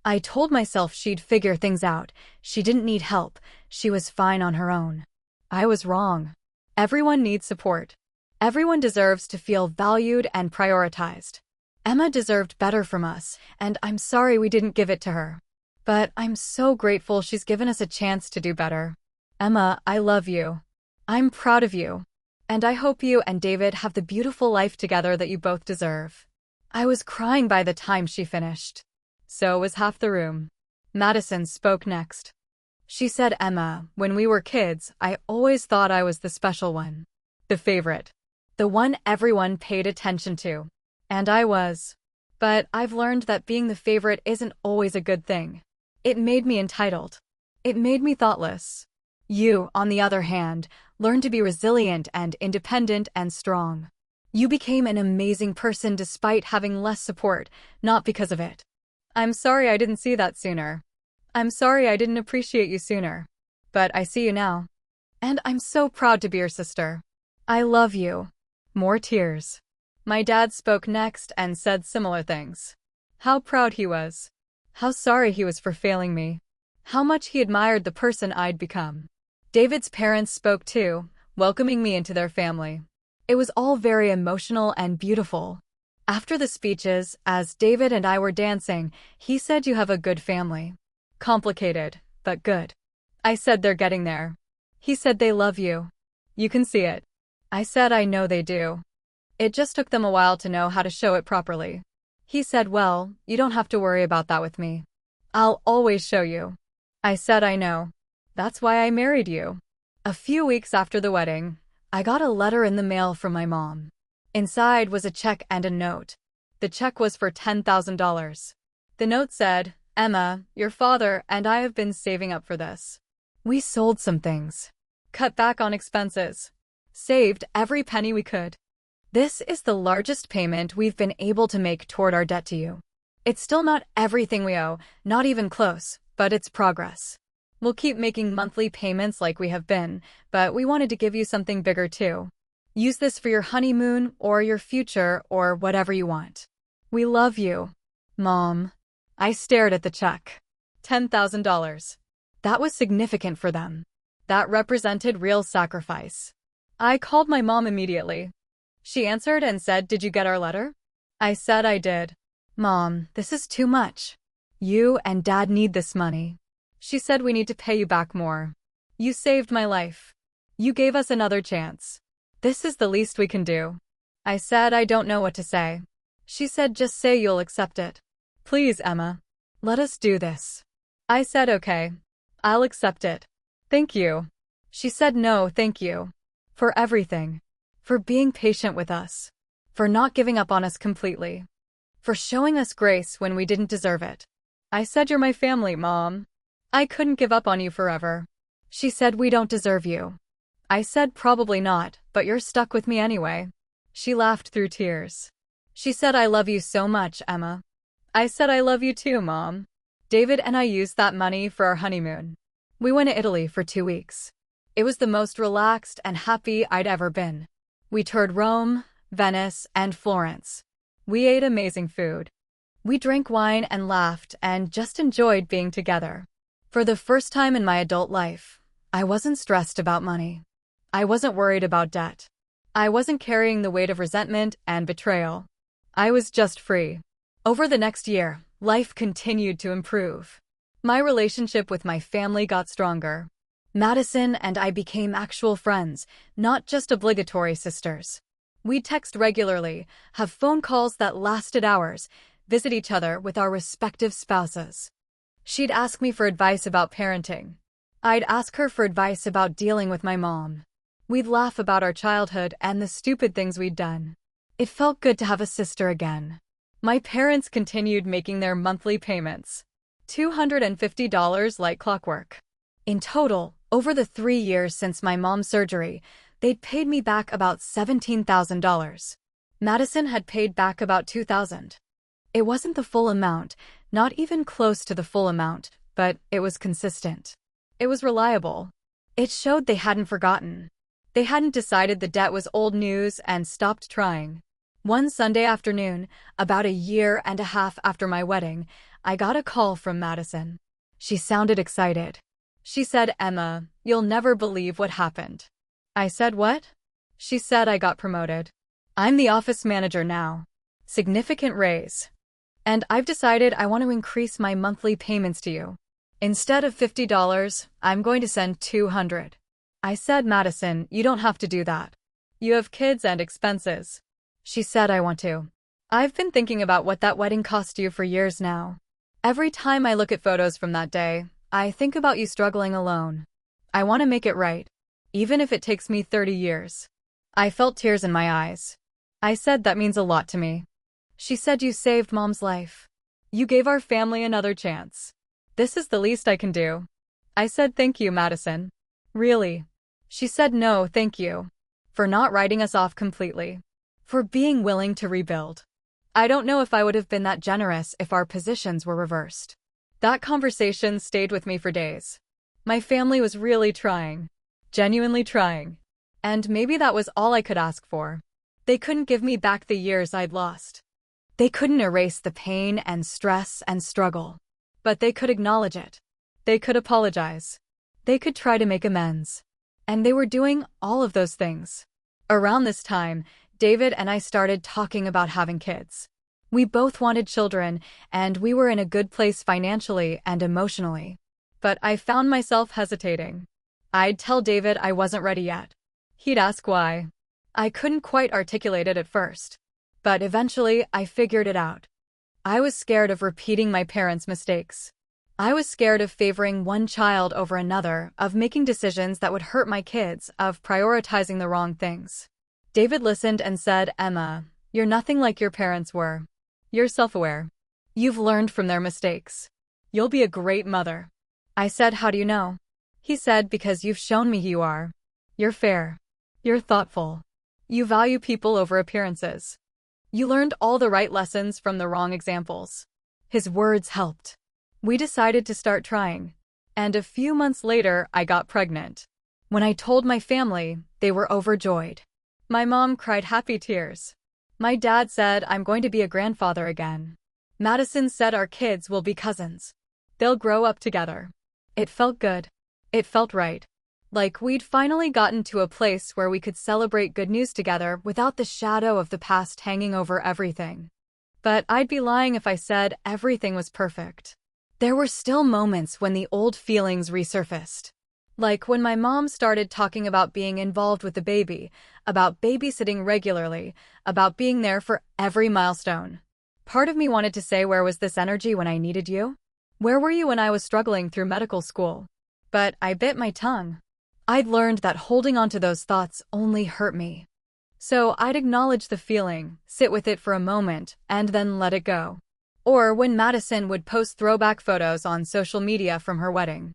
Speaker 1: I told myself she'd figure things out, she didn't need help, she was fine on her own. I was wrong. Everyone needs support. Everyone deserves to feel valued and prioritized. Emma deserved better from us, and I'm sorry we didn't give it to her. But I'm so grateful she's given us a chance to do better. Emma, I love you. I'm proud of you. And I hope you and David have the beautiful life together that you both deserve." I was crying by the time she finished. So was half the room. Madison spoke next. She said, "Emma, when we were kids, I always thought I was the special one. The favorite. The one everyone paid attention to. And I was. But I've learned that being the favorite isn't always a good thing. It made me entitled. It made me thoughtless. You, on the other hand, learned to be resilient and independent and strong. You became an amazing person despite having less support, not because of it. I'm sorry I didn't see that sooner. I'm sorry I didn't appreciate you sooner. But I see you now. And I'm so proud to be your sister. I love you." More tears. My dad spoke next and said similar things. How proud he was. How sorry he was for failing me. How much he admired the person I'd become. David's parents spoke too, welcoming me into their family. It was all very emotional and beautiful. After the speeches, as David and I were dancing, he said, "You have a good family. Complicated, but good." I said, "They're getting there." He said, "They love you. You can see it." I said, "I know they do. It just took them a while to know how to show it properly." He said, "Well, you don't have to worry about that with me. I'll always show you." I said, "I know. That's why I married you." A few weeks after the wedding, I got a letter in the mail from my mom. Inside was a check and a note. The check was for $10,000. The note said, "Emma, your father and I have been saving up for this. We sold some things. Cut back on expenses. Saved every penny we could. This is the largest payment we've been able to make toward our debt to you. It's still not everything we owe, not even close, but it's progress. We'll keep making monthly payments like we have been, but we wanted to give you something bigger too. Use this for your honeymoon or your future or whatever you want. We love you. Mom." I stared at the check. $10,000. That was significant for them. That represented real sacrifice. I called my mom immediately. She answered and said, "Did you get our letter?" I said I did. "Mom, this is too much. You and Dad need this money. She said we need to pay you back more. You saved my life. You gave us another chance. This is the least we can do. I said I don't know what to say. She said just say you'll accept it. Please, Emma. Let us do this. I said okay. I'll accept it. Thank you. She said no, thank you. For everything. For being patient with us. For not giving up on us completely. For showing us grace when we didn't deserve it. I said you're my family, Mom. I couldn't give up on you forever. She said we don't deserve you. I said probably not, but you're stuck with me anyway. She laughed through tears. She said I love you so much, Emma. I said I love you too, Mom. David and I used that money for our honeymoon. We went to Italy for 2 weeks. It was the most relaxed and happy I'd ever been. We toured Rome, Venice, and Florence. We ate amazing food. We drank wine and laughed and just enjoyed being together. For the first time in my adult life, I wasn't stressed about money. I wasn't worried about debt. I wasn't carrying the weight of resentment and betrayal. I was just free. Over the next year, life continued to improve. My relationship with my family got stronger. Madison and I became actual friends, not just obligatory sisters. We'd text regularly, have phone calls that lasted hours, visit each other with our respective spouses. She'd ask me for advice about parenting. I'd ask her for advice about dealing with my mom. We'd laugh about our childhood and the stupid things we'd done. It felt good to have a sister again. My parents continued making their monthly payments. $250 like clockwork. In total, over the 3 years since my mom's surgery, they'd paid me back about $17,000. Madison had paid back about $2,000. It wasn't the full amount, not even close to the full amount, but it was consistent. It was reliable. It showed they hadn't forgotten. They hadn't decided the debt was old news and stopped trying. One Sunday afternoon, about 1.5 years after my wedding, I got a call from Madison. She sounded excited. She said, Emma, you'll never believe what happened. I said, what? She said I got promoted. I'm the office manager now. Significant raise. And I've decided I want to increase my monthly payments to you. Instead of $50, I'm going to send $200. I said, Madison, you don't have to do that. You have kids and expenses. She said I want to. I've been thinking about what that wedding cost you for years now. Every time I look at photos from that day, I think about you struggling alone. I want to make it right, even if it takes me 30 years. I felt tears in my eyes. I said that means a lot to me. She said you saved Mom's life. You gave our family another chance. This is the least I can do. I said thank you, Madison. Really? She said no, thank you. For not writing us off completely. For being willing to rebuild. I don't know if I would have been that generous if our positions were reversed. That conversation stayed with me for days. My family was really trying. Genuinely trying. And maybe that was all I could ask for. They couldn't give me back the years I'd lost. They couldn't erase the pain and stress and struggle. But they could acknowledge it. They could apologize. They could try to make amends. And they were doing all of those things. Around this time, David and I started talking about having kids. We both wanted children, and we were in a good place financially and emotionally. But I found myself hesitating. I'd tell David I wasn't ready yet. He'd ask why. I couldn't quite articulate it at first. But eventually, I figured it out. I was scared of repeating my parents' mistakes. I was scared of favoring one child over another, of making decisions that would hurt my kids, of prioritizing the wrong things. David listened and said, Emma, you're nothing like your parents were. You're self-aware. You've learned from their mistakes. You'll be a great mother. I said, how do you know? He said, because you've shown me you are. You're fair. You're thoughtful. You value people over appearances. You learned all the right lessons from the wrong examples. His words helped. We decided to start trying. And a few months later, I got pregnant. When I told my family, they were overjoyed. My mom cried happy tears. My dad said I'm going to be a grandfather again. Madison said our kids will be cousins. They'll grow up together. It felt good. It felt right. Like we'd finally gotten to a place where we could celebrate good news together without the shadow of the past hanging over everything. But I'd be lying if I said everything was perfect. there were still moments when the old feelings resurfaced. Like when my mom started talking about being involved with the baby, about babysitting regularly, about being there for every milestone. Part of me wanted to say, where was this energy when I needed you? Where were you when I was struggling through medical school? But I bit my tongue. I'd learned that holding on to those thoughts only hurt me. So I'd acknowledge the feeling, sit with it for a moment, and then let it go. Or when Madison would post throwback photos on social media from her wedding,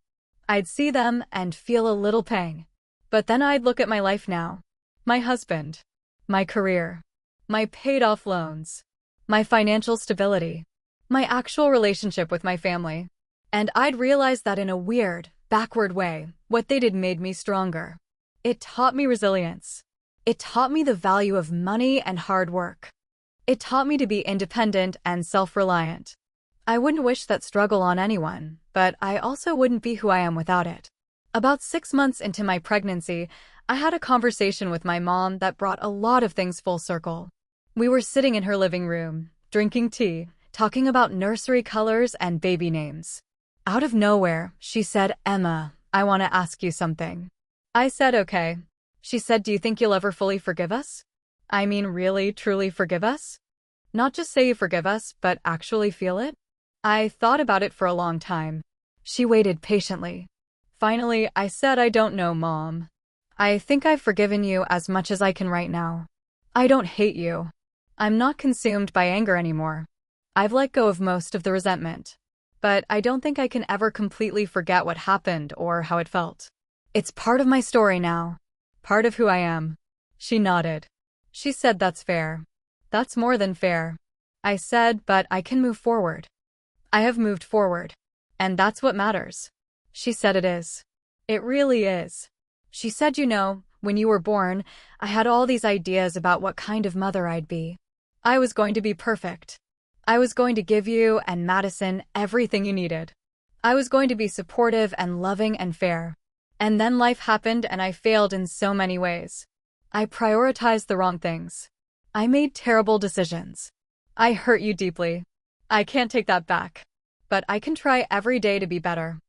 Speaker 1: I'd see them and feel a little pang. But then I'd look at my life now. My husband. My career. My paid-off loans. My financial stability. My actual relationship with my family. And I'd realize that in a weird, backward way, what they did made me stronger. It taught me resilience. It taught me the value of money and hard work. It taught me to be independent and self-reliant. I wouldn't wish that struggle on anyone, but I also wouldn't be who I am without it. About 6 months into my pregnancy, I had a conversation with my mom that brought a lot of things full circle. We were sitting in her living room, drinking tea, talking about nursery colors and baby names. Out of nowhere, she said, "Emma, I want to ask you something." I said, "Okay." She said, "Do you think you'll ever fully forgive us? I mean, really, truly forgive us? Not just say you forgive us, but actually feel it?" I thought about it for a long time. She waited patiently. Finally, I said, "I don't know, Mom. I think I've forgiven you as much as I can right now. I don't hate you. I'm not consumed by anger anymore. I've let go of most of the resentment. But I don't think I can ever completely forget what happened or how it felt. It's part of my story now. Part of who I am." She nodded. She said, "That's fair. That's more than fair." I said, "But I can move forward. I have moved forward. And that's what matters." She said, "It is. It really is." She said, "You know, when you were born, I had all these ideas about what kind of mother I'd be. I was going to be perfect. I was going to give you and Madison everything you needed. I was going to be supportive and loving and fair. And then life happened and I failed in so many ways. I prioritized the wrong things. I made terrible decisions. I hurt you deeply. I can't take that back. But I can try every day to be better.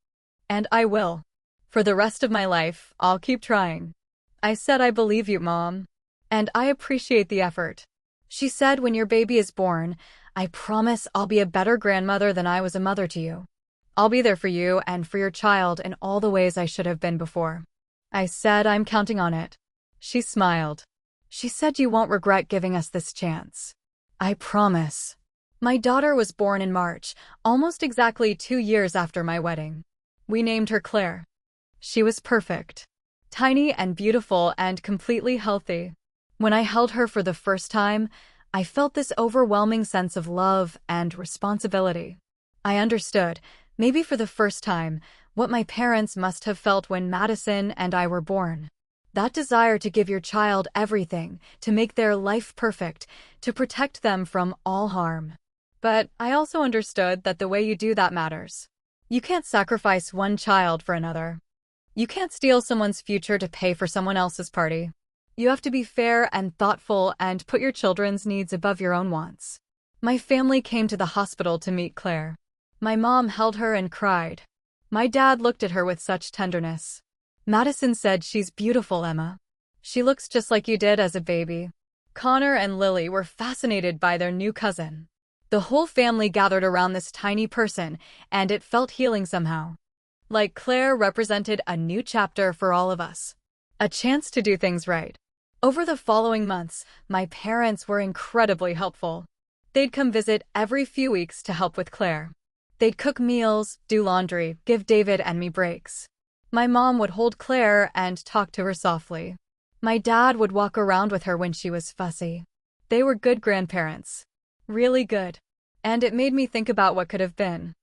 Speaker 1: And I will. For the rest of my life, I'll keep trying." I said, "I believe you, Mom. And I appreciate the effort." She said, "When your baby is born, I promise I'll be a better grandmother than I was a mother to you. I'll be there for you and for your child in all the ways I should have been before." I said, "I'm counting on it." She smiled. She said, "You won't regret giving us this chance. I promise." My daughter was born in March, almost exactly 2 years after my wedding. We named her Claire. She was perfect. Tiny and beautiful and completely healthy. When I held her for the first time, I felt this overwhelming sense of love and responsibility. I understood, maybe for the first time, what my parents must have felt when Madison and I were born. That desire to give your child everything, to make their life perfect, to protect them from all harm. But I also understood that the way you do that matters. You can't sacrifice one child for another. You can't steal someone's future to pay for someone else's party. You have to be fair and thoughtful and put your children's needs above your own wants. My family came to the hospital to meet Claire. My mom held her and cried. My dad looked at her with such tenderness. Madison said, "She's beautiful, Emma. She looks just like you did as a baby." Connor and Lily were fascinated by their new cousin. The whole family gathered around this tiny person, and it felt healing somehow. Like Claire represented a new chapter for all of us. A chance to do things right. Over the following months, my parents were incredibly helpful. They'd come visit every few weeks to help with Claire. They'd cook meals, do laundry, give David and me breaks. My mom would hold Claire and talk to her softly. My dad would walk around with her when she was fussy. They were good grandparents. Really good. And it made me think about what could have been.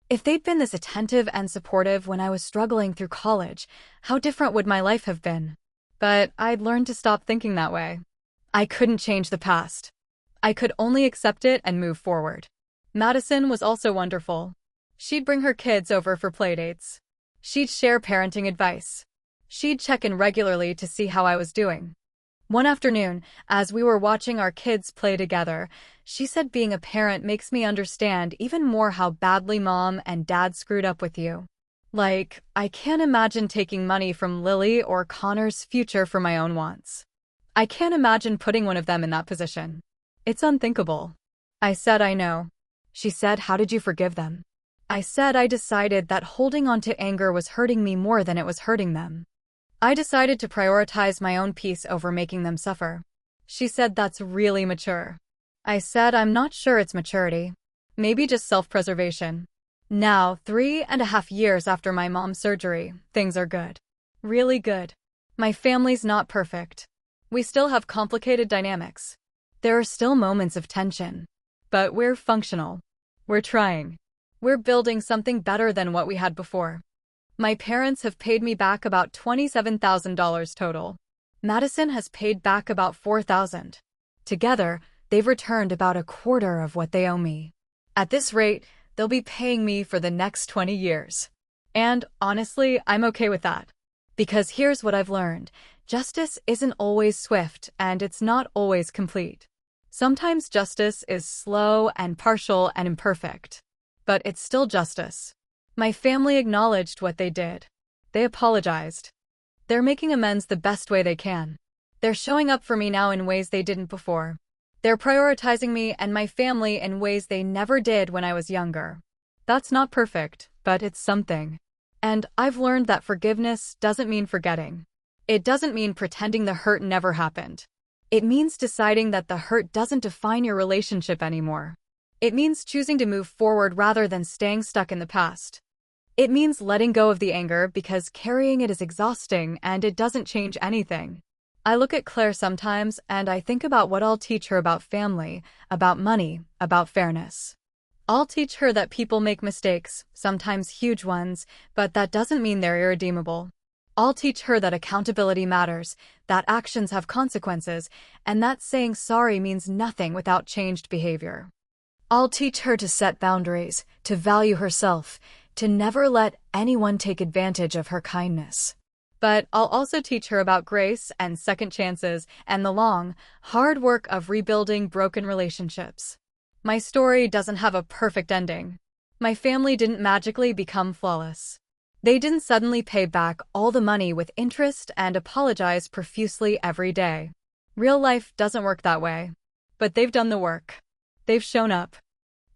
Speaker 1: If they'd been this attentive and supportive when I was struggling through college, how different would my life have been? But I'd learned to stop thinking that way. I couldn't change the past. I could only accept it and move forward. Madison was also wonderful. She'd bring her kids over for playdates. She'd share parenting advice. She'd check in regularly to see how I was doing. One afternoon, as we were watching our kids play together, she said being a parent makes me understand even more how badly mom and dad screwed up with you. Like, I can't imagine taking money from Lily or Connor's future for my own wants. I can't imagine putting one of them in that position. It's unthinkable. I said I know. She said, how did you forgive them? I said I decided that holding on to anger was hurting me more than it was hurting them. I decided to prioritize my own peace over making them suffer. She said that's really mature. I said I'm not sure it's maturity. Maybe just self-preservation. Now, 3.5 years after my mom's surgery, things are good. Really good. My family's not perfect. We still have complicated dynamics. There are still moments of tension. But we're functional. We're trying. We're building something better than what we had before. My parents have paid me back about $27,000 total. Madison has paid back about $4,000. Together, they've returned about a quarter of what they owe me. At this rate, they'll be paying me for the next 20 years. And honestly, I'm okay with that. Because here's what I've learned. Justice isn't always swift, and it's not always complete. Sometimes justice is slow and partial and imperfect. But it's still justice. My family acknowledged what they did. They apologized. They're making amends the best way they can. They're showing up for me now in ways they didn't before. They're prioritizing me and my family in ways they never did when I was younger. That's not perfect, but it's something. And I've learned that forgiveness doesn't mean forgetting. It doesn't mean pretending the hurt never happened. It means deciding that the hurt doesn't define your relationship anymore. It means choosing to move forward rather than staying stuck in the past. It means letting go of the anger because carrying it is exhausting and it doesn't change anything. I look at Claire sometimes and I think about what I'll teach her about family, about money, about fairness. I'll teach her that people make mistakes, sometimes huge ones, but that doesn't mean they're irredeemable. I'll teach her that accountability matters, that actions have consequences, and that saying sorry means nothing without changed behavior. I'll teach her to set boundaries, to value herself, to never let anyone take advantage of her kindness. But I'll also teach her about grace and second chances and the long, hard work of rebuilding broken relationships. My story doesn't have a perfect ending. My family didn't magically become flawless. They didn't suddenly pay back all the money with interest and apologize profusely every day. Real life doesn't work that way. But they've done the work. They've shown up.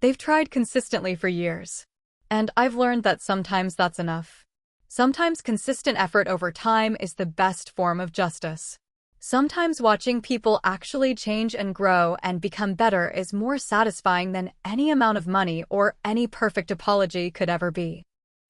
Speaker 1: They've tried consistently for years. And I've learned that sometimes that's enough. Sometimes consistent effort over time is the best form of justice. Sometimes watching people actually change and grow and become better is more satisfying than any amount of money or any perfect apology could ever be.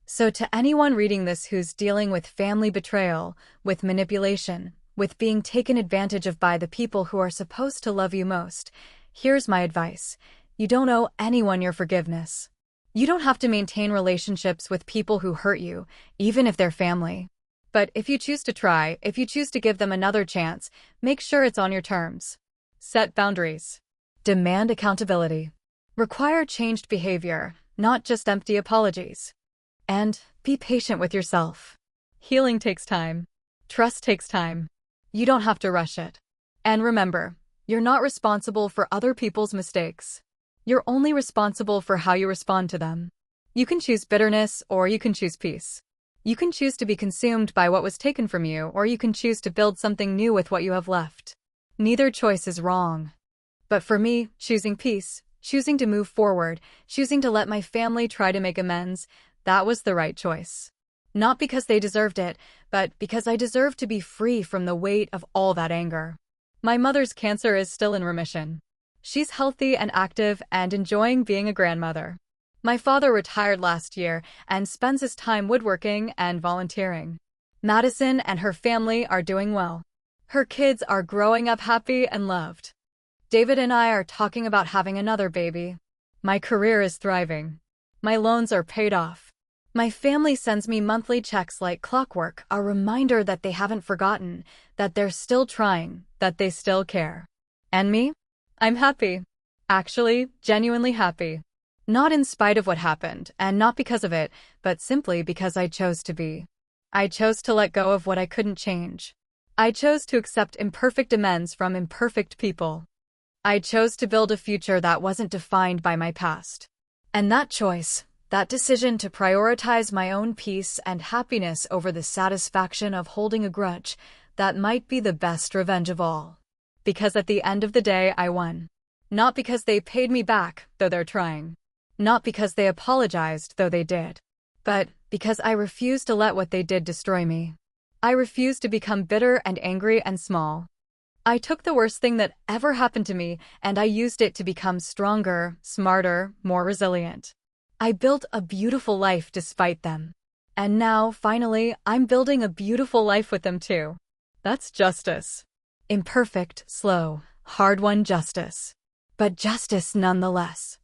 Speaker 1: So to anyone reading this who's dealing with family betrayal, with manipulation, with being taken advantage of by the people who are supposed to love you most, here's my advice. You don't owe anyone your forgiveness. You don't have to maintain relationships with people who hurt you, even if they're family. But if you choose to try, if you choose to give them another chance, make sure it's on your terms. Set boundaries. Demand accountability. Require changed behavior, not just empty apologies. And be patient with yourself. Healing takes time. Trust takes time. You don't have to rush it. And remember, you're not responsible for other people's mistakes. You're only responsible for how you respond to them. You can choose bitterness or you can choose peace. You can choose to be consumed by what was taken from you, or you can choose to build something new with what you have left. Neither choice is wrong. But for me, choosing peace, choosing to move forward, choosing to let my family try to make amends, that was the right choice. Not because they deserved it, but because I deserved to be free from the weight of all that anger. My mother's cancer is still in remission. She's healthy and active and enjoying being a grandmother. My father retired last year and spends his time woodworking and volunteering. Madison and her family are doing well. Her kids are growing up happy and loved. David and I are talking about having another baby. My career is thriving. My loans are paid off. My family sends me monthly checks like clockwork, a reminder that they haven't forgotten, that they're still trying, that they still care. And me? I'm happy. Actually, genuinely happy. Not in spite of what happened, and not because of it, but simply because I chose to be. I chose to let go of what I couldn't change. I chose to accept imperfect amends from imperfect people. I chose to build a future that wasn't defined by my past. And that choice, that decision to prioritize my own peace and happiness over the satisfaction of holding a grudge, that might be the best revenge of all. Because at the end of the day, I won. Not because they paid me back, though they're trying. Not because they apologized, though they did. But because I refused to let what they did destroy me. I refused to become bitter and angry and small. I took the worst thing that ever happened to me and I used it to become stronger, smarter, more resilient. I built a beautiful life despite them. And now, finally, I'm building a beautiful life with them too. That's justice. Imperfect, slow, hard-won justice. But justice nonetheless.